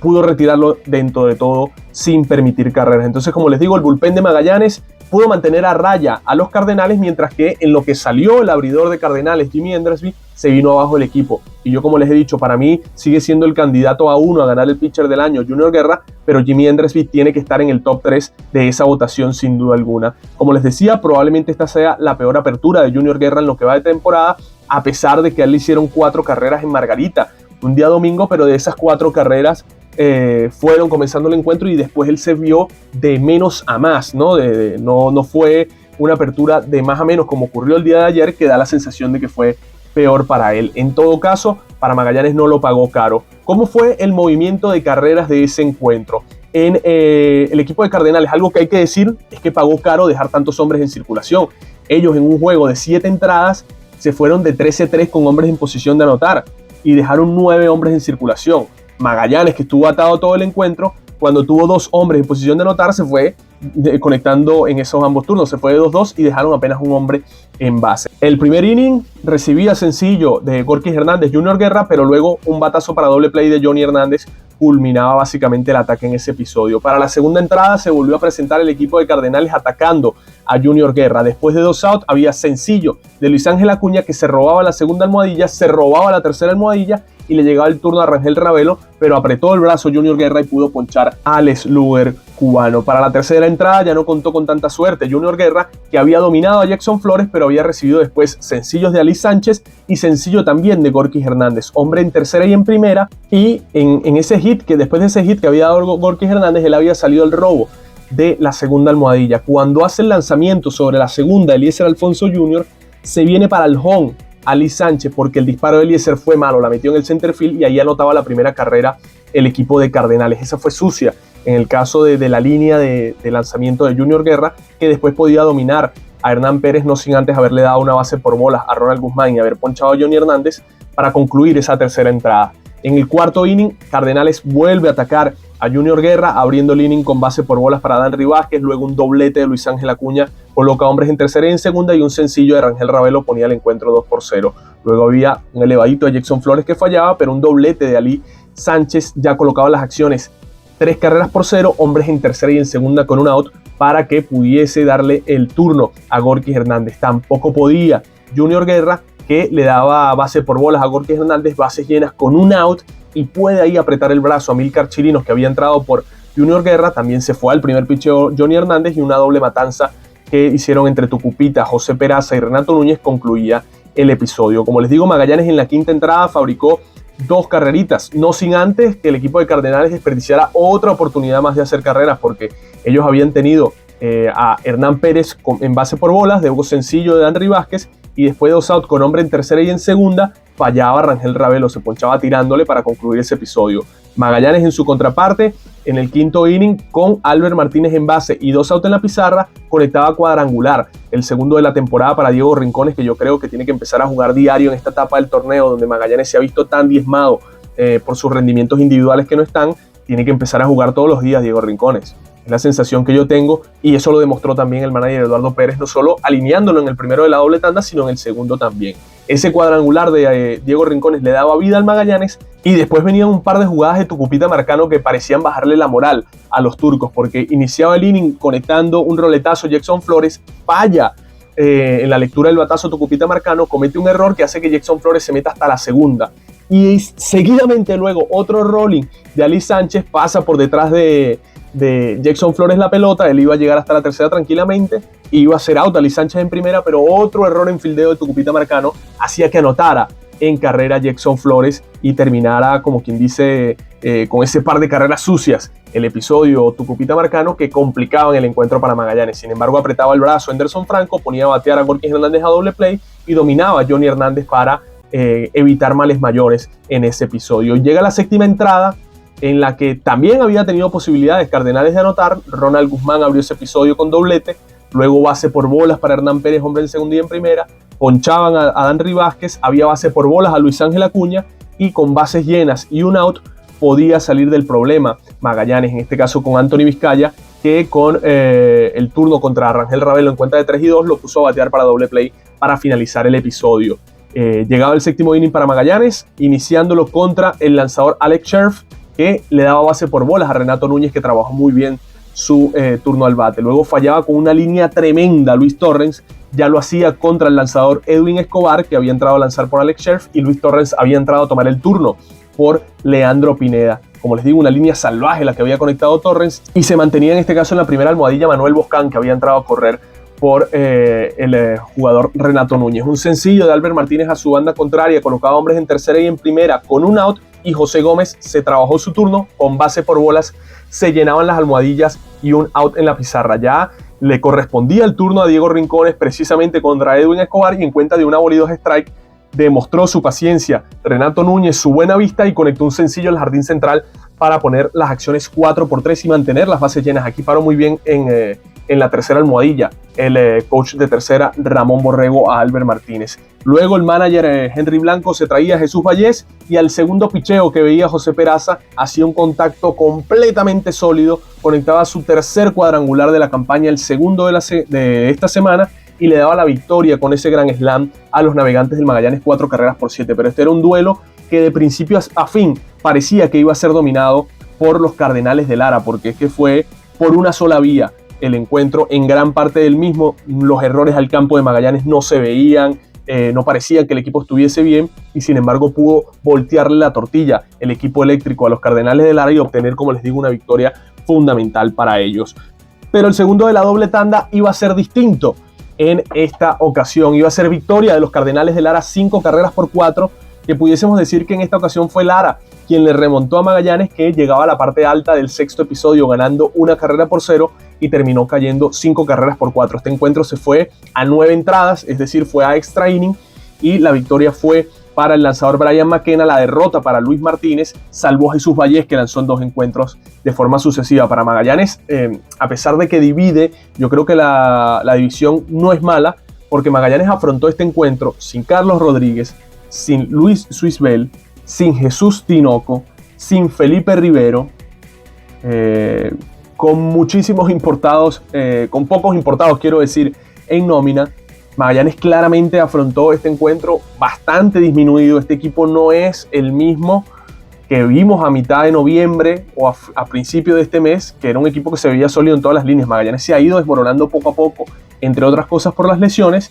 pudo retirarlo dentro de todo sin permitir carreras. Entonces, como les digo, el bullpen de Magallanes pudo mantener a raya a los Cardenales, mientras que en lo que salió el abridor de Cardenales, Jimmy Endersby, se vino abajo el equipo. Y yo, como les he dicho, para mí sigue siendo el candidato a uno a ganar el pitcher del año, Junior Guerra, pero Jimmy Endersby tiene que estar en el top 3 de esa votación sin duda alguna. Como les decía, probablemente esta sea la peor apertura de Junior Guerra en lo que va de temporada, a pesar de que a él le hicieron 4 carreras en Margarita un día domingo, pero de esas 4 carreras fueron comenzando el encuentro y después él se vio de menos a más, ¿no? No fue una apertura de más a menos como ocurrió el día de ayer, que da la sensación de que fue peor para él. En todo caso, para Magallanes no lo pagó caro. ¿Cómo fue el movimiento de carreras de ese encuentro? En el equipo de Cardenales, algo que hay que decir es que pagó caro dejar tantos hombres en circulación. Ellos, en un juego de 7 entradas, se fueron de 13-3 con hombres en posición de anotar y dejaron 9 hombres en circulación. Magallanes, que estuvo atado todo el encuentro, cuando tuvo 2 hombres en posición de anotar, se fue conectando en esos ambos turnos, se fue de 2-2 y dejaron apenas un hombre en base. El primer inning recibía sencillo de Gorky Hernández, Junior Guerra, pero luego un batazo para doble play de Johnny Hernández culminaba básicamente el ataque en ese episodio. Para la segunda entrada se volvió a presentar el equipo de Cardenales atacando a Junior Guerra. Después de 2 outs había sencillo de Luis Ángel Acuña, que se robaba la segunda almohadilla, se robaba la tercera almohadilla y le llegaba el turno a Rangel Ravelo, pero apretó el brazo Junior Guerra y pudo ponchar al slugger cubano. Para la tercera entrada ya no contó con tanta suerte Junior Guerra, que había dominado a Jackson Flores, pero había recibido después sencillos de Ali Sánchez y sencillo también de Gorky Hernández, hombre en tercera y en primera, y en ese hit, que después de ese hit que había dado Gorky Hernández, él había salido el robo de la segunda almohadilla. Cuando hace el lanzamiento sobre la segunda, Eliezer Alfonso Jr., se viene para el home Ali Sánchez, porque el disparo de Eliezer fue malo, la metió en el center field y ahí anotaba la primera carrera el equipo de Cardenales. Esa fue sucia en el caso de la línea de lanzamiento de Junior Guerra, que después podía dominar a Hernán Pérez, no sin antes haberle dado una base por bolas a Ronald Guzmán y haber ponchado a Johnny Hernández para concluir esa tercera entrada. En el cuarto inning, Cardenales vuelve a atacar a Junior Guerra, abriendo el inning con base por bolas para Danry Vázquez, luego un doblete de Luis Ángel Acuña coloca hombres en tercera y en segunda, y un sencillo de Rangel Ravelo ponía el encuentro 2-0. Luego había un elevadito de Jackson Flores que fallaba, pero un doblete de Ali Sánchez ya colocaba las acciones 3 carreras por 0, hombres en tercera y en segunda con un out, para que pudiese darle el turno a Gorky Hernández. Tampoco podía Junior Guerra, que le daba base por bolas a Gorky Hernández, bases llenas con un out, y puede ahí apretar el brazo a Milcar Chirinos, que había entrado por Junior Guerra. También se fue al primer picheo Johnny Hernández, y una doble matanza que hicieron entre Tucupita, José Peraza y Renato Núñez concluía el episodio. Como les digo, Magallanes en la quinta entrada fabricó 2 carreritas, no sin antes que el equipo de Cardenales desperdiciara otra oportunidad más de hacer carreras, porque ellos habían tenido a Hernán Pérez en base por bolas, de Hugo sencillo de Danry Vázquez, y después de 2 outs con hombre en tercera y en segunda, fallaba Rangel Ravelo, se ponchaba tirándole para concluir ese episodio. Magallanes en su contraparte, en el quinto inning, con Albert Martínez en base y 2 outs en la pizarra, conectaba cuadrangular, el segundo de la temporada para Diego Rincones, que yo creo que tiene que empezar a jugar diario en esta etapa del torneo, donde Magallanes se ha visto tan diezmado por sus rendimientos individuales que no están. Tiene que empezar a jugar todos los días Diego Rincones. Es la sensación que yo tengo, y eso lo demostró también el manager Eduardo Pérez, no solo alineándolo en el primero de la doble tanda, sino en el segundo también. Ese cuadrangular de Diego Rincones le daba vida al Magallanes, y después venían un par de jugadas de Tucupita Marcano que parecían bajarle la moral a los turcos, porque iniciaba el inning conectando un roletazo Jackson Flores, falla en la lectura del batazo Tucupita Marcano, comete un error que hace que Jackson Flores se meta hasta la segunda, y seguidamente luego otro rolling de Ali Sánchez pasa por detrás de Jackson Flores la pelota. Él iba a llegar hasta la tercera tranquilamente, iba a ser out Ali Sánchez en primera, pero otro error en fildeo de Tucupita Marcano hacía que anotara en carrera Jackson Flores y terminara, como quien dice, con ese par de carreras sucias el episodio Tucupita Marcano, que complicaban el encuentro para Magallanes. Sin embargo, apretaba el brazo Anderson Franco, ponía a batear a Gorky Hernández a doble play y dominaba a Johnny Hernández para evitar males mayores en ese episodio. Llega la séptima entrada, en la que también había tenido posibilidades Cardenales de anotar. Ronald Guzmán abrió ese episodio con doblete, luego base por bolas para Hernán Pérez, hombre en segunda y en primera, ponchaban a Danry Vázquez, había base por bolas a Luis Ángel Acuña, y con bases llenas y un out podía salir del problema Magallanes, en este caso con Anthony Vizcaya, que con el turno contra Rangel Ravelo en cuenta de 3-2 lo puso a batear para doble play para finalizar el episodio. Llegaba el séptimo inning para Magallanes, iniciándolo contra el lanzador Alex Scherf, que le daba base por bolas a Renato Núñez, que trabajó muy bien su turno al bate. Luego fallaba con una línea tremenda Luis Torrens, ya lo hacía contra el lanzador Edwin Escobar, que había entrado a lanzar por Alex Scherf, y Luis Torrens había entrado a tomar el turno por Leandro Pineda. Como les digo, una línea salvaje la que había conectado Torrens, y se mantenía en este caso en la primera almohadilla Manuel Boscán, que había entrado a correr por el jugador Renato Núñez. Un sencillo de Albert Martínez a su banda contraria, colocaba hombres en tercera y en primera con un out, y José Gómez se trabajó su turno con base por bolas, se llenaban las almohadillas y un out en la pizarra. Ya le correspondía el turno a Diego Rincones precisamente contra Edwin Escobar, y en cuenta de una bola y 2 strike demostró su paciencia Renato Núñez, su buena vista, y conectó un sencillo al jardín central para poner las acciones 4-3 y mantener las bases llenas. Aquí paró muy bien en la tercera almohadilla el coach de tercera Ramón Borrego a Albert Martínez. Luego el manager Henry Blanco se traía a Jesús Vallés, y al segundo picheo que veía José Peraza hacía un contacto completamente sólido, conectaba su tercer cuadrangular de la campaña, el segundo de esta semana, y le daba la victoria con ese gran slam a los Navegantes del Magallanes, 4-7. Pero este era un duelo que de principio a fin parecía que iba a ser dominado por los Cardenales de Lara, porque es que fue por una sola vía el encuentro en gran parte del mismo. Los errores al campo de Magallanes no se veían, no parecía que el equipo estuviese bien y sin embargo pudo voltearle la tortilla el equipo eléctrico a los Cardenales de Lara y obtener, como les digo, una victoria fundamental para ellos. Pero el segundo de la doble tanda iba a ser distinto en esta ocasión. Iba a ser victoria de los Cardenales de Lara 5-4, que pudiésemos decir que en esta ocasión fue Lara quien le remontó a Magallanes, que llegaba a la parte alta del sexto episodio ganando 1-0 y terminó cayendo 5-4. Este encuentro se fue a 9 entradas, es decir, fue a extra inning, y la victoria fue para el lanzador Brian McKenna. La derrota para Luis Martínez salvó a Jesús Vallés, que lanzó en 2 encuentros de forma sucesiva. Para Magallanes, a pesar de que divide, yo creo que la división no es mala, porque Magallanes afrontó este encuentro sin Carlos Rodríguez, sin Luis Suizbel, sin Jesús Tinoco, sin Felipe Rivero, con muchísimos importados, con pocos importados quiero decir, en nómina. Magallanes claramente afrontó este encuentro bastante disminuido. Este equipo no es el mismo que vimos a mitad de noviembre o a principio de este mes, que era un equipo que se veía sólido en todas las líneas. Magallanes se ha ido desmoronando poco a poco, entre otras cosas por las lesiones,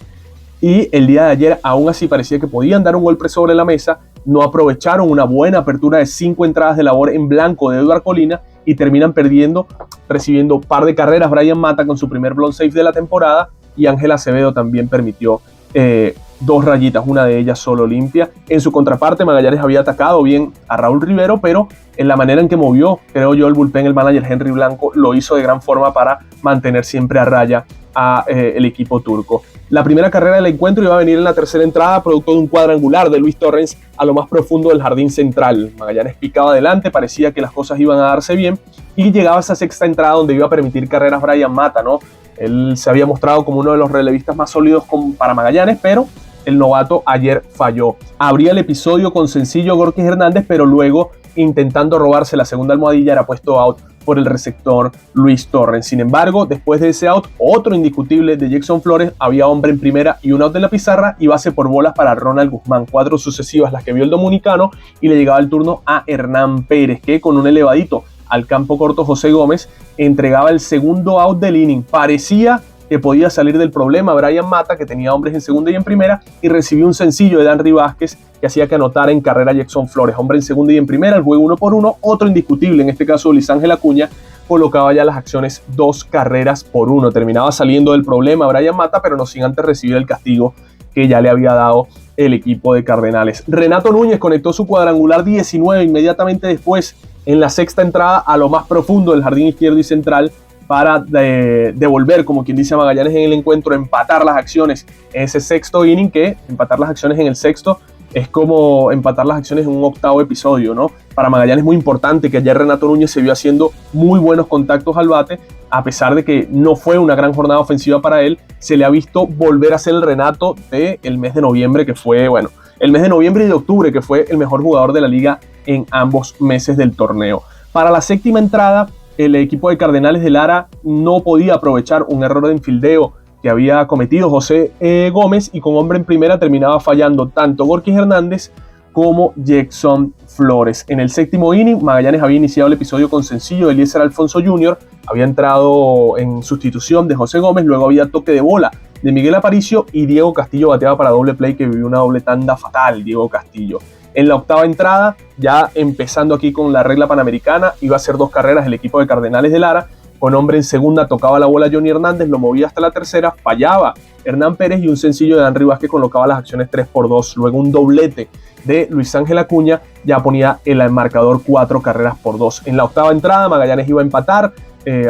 y el día de ayer aún así parecía que podían dar un golpe sobre la mesa. No aprovecharon una buena apertura de 5 entradas de labor en blanco de Eduard Colina y terminan perdiendo, recibiendo un par de carreras Brian Mata con su primer blown safe de la temporada, y Ángel Acevedo también permitió 2 rayitas, una de ellas solo limpia. En su contraparte, Magallanes había atacado bien a Raúl Rivero, pero en la manera en que movió, creo yo, el bullpen, el manager Henry Blanco lo hizo de gran forma para mantener siempre a raya a el equipo turco. La primera carrera del encuentro iba a venir en la tercera entrada, producto de un cuadrangular de Luis Torrens a lo más profundo del jardín central. Magallanes picaba adelante, parecía que las cosas iban a darse bien, y llegaba esa sexta entrada donde iba a permitir carreras Brian Mata, ¿no? Él se había mostrado como uno de los relevistas más sólidos para Magallanes, pero el novato ayer falló. Abría el episodio con sencillo Gorky Hernández, pero luego, intentando robarse la segunda almohadilla, era puesto out por el receptor Luis Torrens. Sin embargo, después de ese out, otro indiscutible de Jackson Flores, había hombre en primera y un out de la pizarra y base por bolas para Ronald Guzmán. 4 sucesivas las que vio el dominicano, y le llegaba el turno a Hernán Pérez, que con un elevadito al campo corto José Gómez entregaba el segundo out del inning. Parecía que podía salir del problema Brian Mata, que tenía hombres en segunda y en primera, y recibió un sencillo de Danry Vázquez que hacía que anotara en carrera Jackson Flores. Hombre en segunda y en primera, el juego 1-1. Otro indiscutible, en este caso Luis Ángel Acuña, colocaba ya las acciones 2-1. Terminaba saliendo del problema Brian Mata, pero no sin antes recibir el castigo que ya le había dado el equipo de Cardenales. Renato Núñez conectó su cuadrangular 19 inmediatamente después, en la sexta entrada, a lo más profundo del jardín izquierdo y central, para devolver, como quien dice, a Magallanes en el encuentro, empatar las acciones en ese sexto inning, que empatar las acciones en el sexto es como empatar las acciones en un octavo episodio, ¿no? Para Magallanes es muy importante que ayer Renato Núñez se vio haciendo muy buenos contactos al bate, a pesar de que no fue una gran jornada ofensiva para él. Se le ha visto volver a ser el Renato del mes de noviembre, que fue, bueno, el mes de noviembre y de octubre, que fue el mejor jugador de la liga en ambos meses del torneo. Para la séptima entrada, el equipo de Cardenales de Lara no podía aprovechar un error de enfildeo que había cometido José Gómez, y con hombre en primera terminaba fallando tanto Gorky Hernández como Jackson Flores. En el séptimo inning, Magallanes había iniciado el episodio con sencillo de Eliezer Alfonso Jr., había entrado en sustitución de José Gómez, luego había toque de bola de Miguel Aparicio y Diego Castillo bateaba para doble play, que vivió una doble tanda fatal Diego Castillo. En la octava entrada, ya empezando aquí con la regla panamericana, iba a hacer 2 carreras el equipo de Cardenales de Lara. Con hombre en segunda tocaba la bola Johnny Hernández, lo movía hasta la tercera, fallaba Hernán Pérez, y un sencillo de Danry Vázquez colocaba las acciones 3-2. Luego un doblete de Luis Ángel Acuña ya ponía el marcador 4-2. En la octava entrada, Magallanes iba a empatar.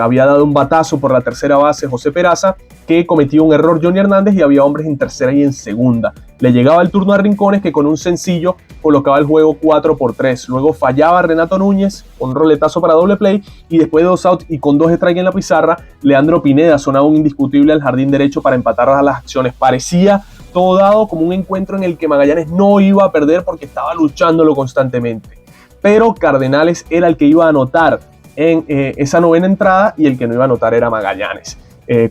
Había dado un batazo por la tercera base José Peraza, que cometió un error Johnny Hernández, y había hombres en tercera y en segunda. Le llegaba el turno a Rincones, que con un sencillo colocaba el juego 4-3. Luego fallaba Renato Núñez con un roletazo para doble play, y después de 2 outs y con 2 strikes en la pizarra, Leandro Pineda sonaba un indiscutible al jardín derecho para empatar a las acciones. Parecía todo dado como un encuentro en el que Magallanes no iba a perder porque estaba luchándolo constantemente. Pero Cardenales era el que iba a anotar en esa novena entrada, y el que no iba a anotar era Magallanes.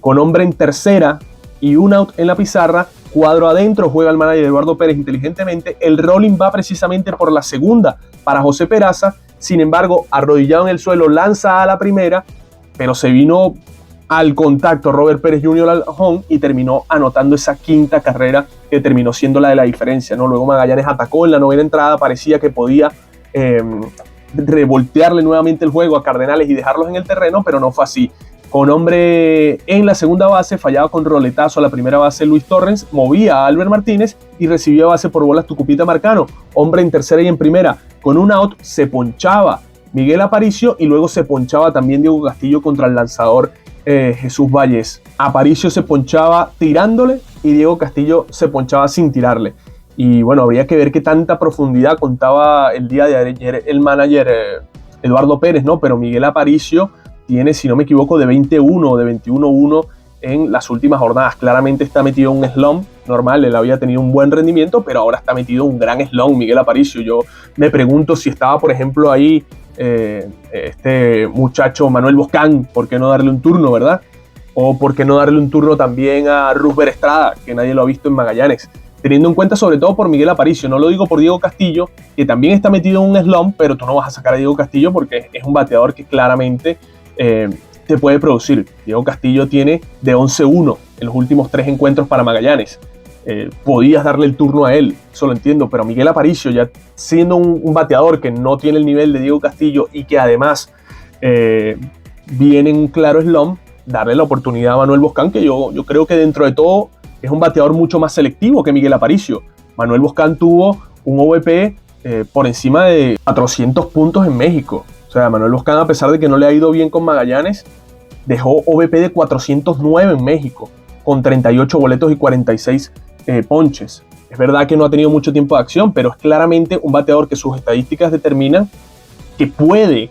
Con hombre en tercera y un out en la pizarra, cuadro adentro, juega el manager Eduardo Pérez inteligentemente. El rolling va precisamente por la segunda para José Peraza. Sin embargo, arrodillado en el suelo, lanza a la primera, pero se vino al contacto Robert Pérez Jr. al home y terminó anotando esa quinta carrera que terminó siendo la de la diferencia, ¿no? Luego Magallanes atacó en la novena entrada, parecía que podía revoltearle nuevamente el juego a Cardenales y dejarlos en el terreno, pero no fue así. Con hombre en la segunda base, fallaba con roletazo a la primera base Luis Torrens, movía a Albert Martínez y recibía base por bolas Tucupita Marcano. Hombre en tercera y en primera, con un out se ponchaba Miguel Aparicio y luego se ponchaba también Diego Castillo contra el lanzador Jesús Valles. Aparicio se ponchaba tirándole y Diego Castillo se ponchaba sin tirarle. Y bueno, habría que ver qué tanta profundidad contaba el día de ayer el manager Eduardo Pérez, ¿no? Pero Miguel Aparicio tiene, si no me equivoco, de 21 o de 21-1 en las últimas jornadas. Claramente está metido en un slump normal, él había tenido un buen rendimiento, pero ahora está metido en un gran slump Miguel Aparicio. Yo me pregunto si estaba, por ejemplo, ahí este muchacho Manuel Boscán, ¿por qué no darle un turno, verdad? O ¿por qué no darle un turno también a Rusber Estrada, que nadie lo ha visto en Magallanes? Teniendo en cuenta sobre todo por Miguel Aparicio, no lo digo por Diego Castillo, que también está metido en un slump, pero tú no vas a sacar a Diego Castillo porque es un bateador que claramente te puede producir. Diego Castillo tiene de 11-1 en los últimos 3 encuentros para Magallanes. Podías darle el turno a él, eso lo entiendo, pero Miguel Aparicio, ya siendo un bateador que no tiene el nivel de Diego Castillo y que además viene en un claro slump, darle la oportunidad a Manuel Boscán, que yo creo que dentro de todo es un bateador mucho más selectivo que Miguel Aparicio. Manuel Boscán tuvo un OVP por encima de 400 puntos en México. O sea, Manuel Boscán, a pesar de que no le ha ido bien con Magallanes, dejó OVP de 409 en México, con 38 boletos y 46 ponches. Es verdad que no ha tenido mucho tiempo de acción, pero es claramente un bateador que sus estadísticas determinan que puede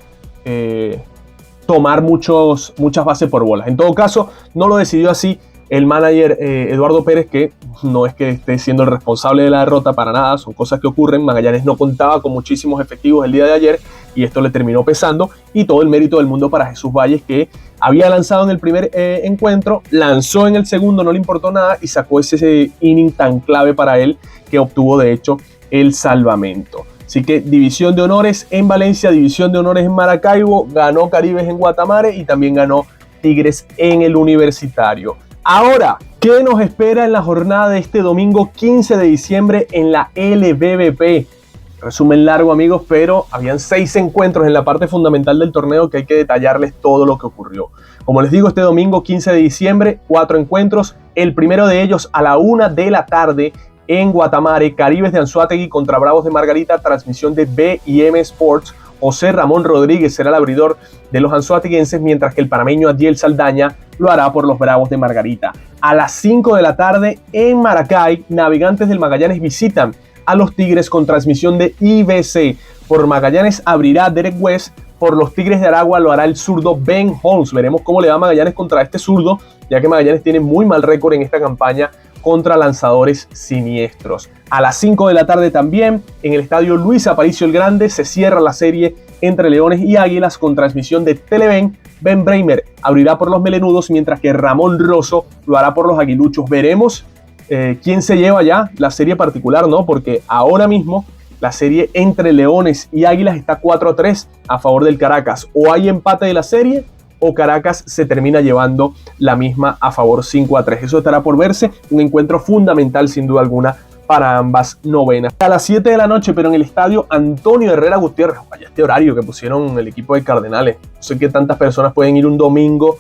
tomar muchas bases por bolas. En todo caso, no lo decidió así el manager Eduardo Pérez, que no es que esté siendo el responsable de la derrota para nada, son cosas que ocurren. Magallanes no contaba con muchísimos efectivos el día de ayer y esto le terminó pesando, y todo el mérito del mundo para Jesús Valles, que había lanzado en el primer encuentro, lanzó en el segundo, no le importó nada y sacó ese inning tan clave para él, que obtuvo de hecho el salvamento. Así que división de honores en Valencia, división de honores en Maracaibo, ganó Caribes en Guatamare y también ganó Tigres en el Universitario. Ahora, ¿qué nos espera en la jornada de este domingo 15 de diciembre en la LVVP? Resumen largo, amigos, pero habían 6 encuentros en la parte fundamental del torneo que hay que detallarles todo lo que ocurrió. Como les digo, este domingo 15 de diciembre, 4 encuentros. El primero de ellos a la 1 de la tarde en Guatamare, Caribes de Anzoátegui contra Bravos de Margarita, transmisión de B&M Sports. José Ramón Rodríguez será el abridor de los anzoáteguenses, mientras que el panameño Adiel Saldaña lo hará por los Bravos de Margarita. A las 5 de la tarde en Maracay, Navegantes del Magallanes visitan a los Tigres con transmisión de IBC. Por Magallanes abrirá Derek West, por los Tigres de Aragua lo hará el zurdo Ben Holmes. Veremos cómo le va Magallanes contra este zurdo, ya que Magallanes tiene muy mal récord en esta campaña contra lanzadores siniestros. A las 5 de la tarde también, en el estadio Luis Aparicio el Grande, se cierra la serie entre Leones y Águilas con transmisión de Televen. Ben Bramer abrirá por los Melenudos, mientras que Ramón Rosso lo hará por los Aguiluchos. Veremos quién se lleva ya la serie particular, ¿no? Porque ahora mismo la serie entre Leones y Águilas está 4-3 a favor del Caracas. O hay empate de la serie, o Caracas se termina llevando la misma a favor 5-3. Eso estará por verse, un encuentro fundamental sin duda alguna para ambas novenas. A las 7 de la noche, pero en el estadio Antonio Herrera Gutiérrez. Vaya este horario que pusieron el equipo de Cardenales. No sé qué tantas personas pueden ir un domingo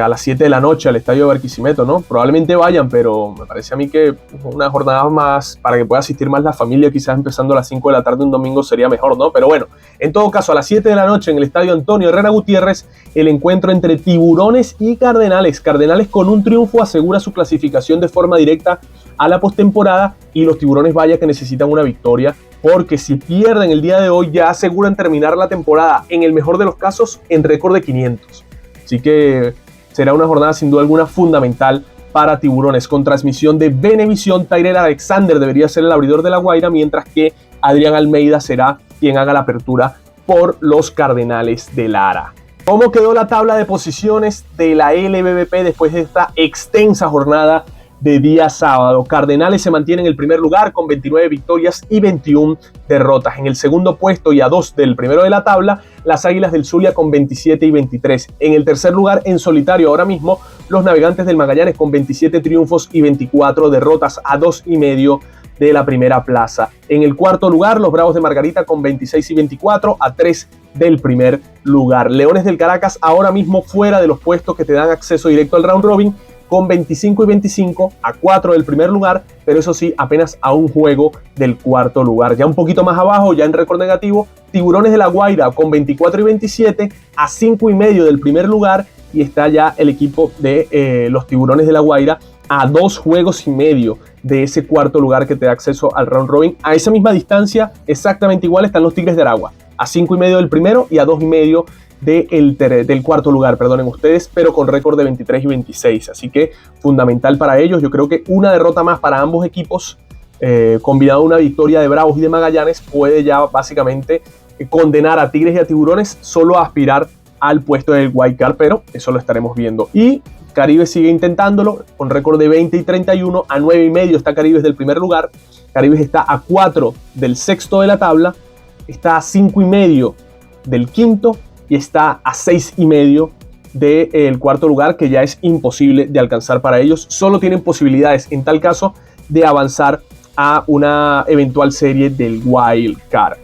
a las 7 de la noche al estadio de Barquisimeto, ¿no? Probablemente vayan, pero me parece a mí que una jornada más para que pueda asistir más la familia, quizás empezando a las 5 de la tarde un domingo sería mejor, ¿no? Pero bueno, en todo caso, a las 7 de la noche en el estadio Antonio Herrera Gutiérrez, el encuentro entre Tiburones y Cardenales. Cardenales con un triunfo asegura su clasificación de forma directa a la postemporada, y los Tiburones vaya que necesitan una victoria, porque si pierden el día de hoy ya aseguran terminar la temporada, en el mejor de los casos, en récord de 500. Así que será una jornada sin duda alguna fundamental para Tiburones. Con transmisión de Venevisión, Tyrell Alexander debería ser el abridor de La Guaira, mientras que Adrián Almeida será quien haga la apertura por los Cardenales de Lara. ¿Cómo quedó la tabla de posiciones de la LVVP después de esta extensa jornada de día sábado. Cardenales se mantiene en el primer lugar con 29 victorias y 21 derrotas. En el segundo puesto y a 2 del primero de la tabla, las Águilas del Zulia con 27 y 23. En el tercer lugar, en solitario ahora mismo, los Navegantes del Magallanes con 27 triunfos y 24 derrotas, a 2,5 de la primera plaza. En el cuarto lugar, los Bravos de Margarita con 26 y 24, a 3 del primer lugar. Leones del Caracas ahora mismo fuera de los puestos que te dan acceso directo al round robin, con 25 y 25, a 4 del primer lugar, pero eso sí, apenas a un juego del cuarto lugar. Ya un poquito más abajo, ya en récord negativo, Tiburones de La Guaira con 24 y 27, a 5,5 del primer lugar, y está ya el equipo de los Tiburones de La Guaira a 2,5 juegos de ese cuarto lugar que te da acceso al round robin. A esa misma distancia, exactamente igual, están los Tigres de Aragua, a 5,5 del primero y a 2,5 del cuarto lugar, perdonen ustedes, pero con récord de 23 y 26, así que fundamental para ellos. Yo creo que una derrota más para ambos equipos, combinado una victoria de Bravos y de Magallanes, puede ya básicamente condenar a Tigres y a Tiburones solo a aspirar al puesto del wild card, pero eso lo estaremos viendo. Y Caribe sigue intentándolo con récord de 20 y 31, a 9,5 está Caribes del primer lugar. Caribes está a 4 del sexto de la tabla, está a 5,5 del quinto y está a 6,5 del cuarto lugar, que ya es imposible de alcanzar para ellos. Solo tienen posibilidades en tal caso de avanzar a una eventual serie del wild card.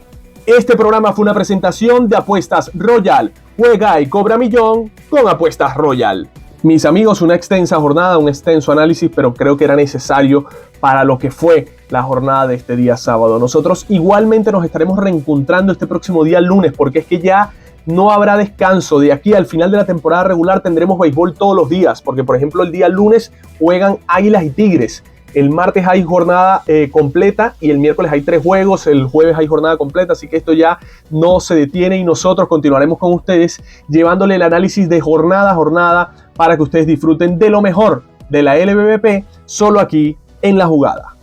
Este programa fue una presentación de Apuestas Royal. Juega y cobra millón con Apuestas Royal. Mis amigos, una extensa jornada, un extenso análisis, pero creo que era necesario para lo que fue la jornada de este día sábado. Nosotros igualmente nos estaremos reencontrando este próximo día lunes, porque es que ya no habrá descanso. De aquí al final de la temporada regular tendremos béisbol todos los días, porque por ejemplo el día lunes juegan Águilas y Tigres. El martes hay jornada completa y el miércoles hay 3 juegos, el jueves hay jornada completa, así que esto ya no se detiene y nosotros continuaremos con ustedes llevándole el análisis de jornada a jornada para que ustedes disfruten de lo mejor de la LBBP solo aquí en La Jugada.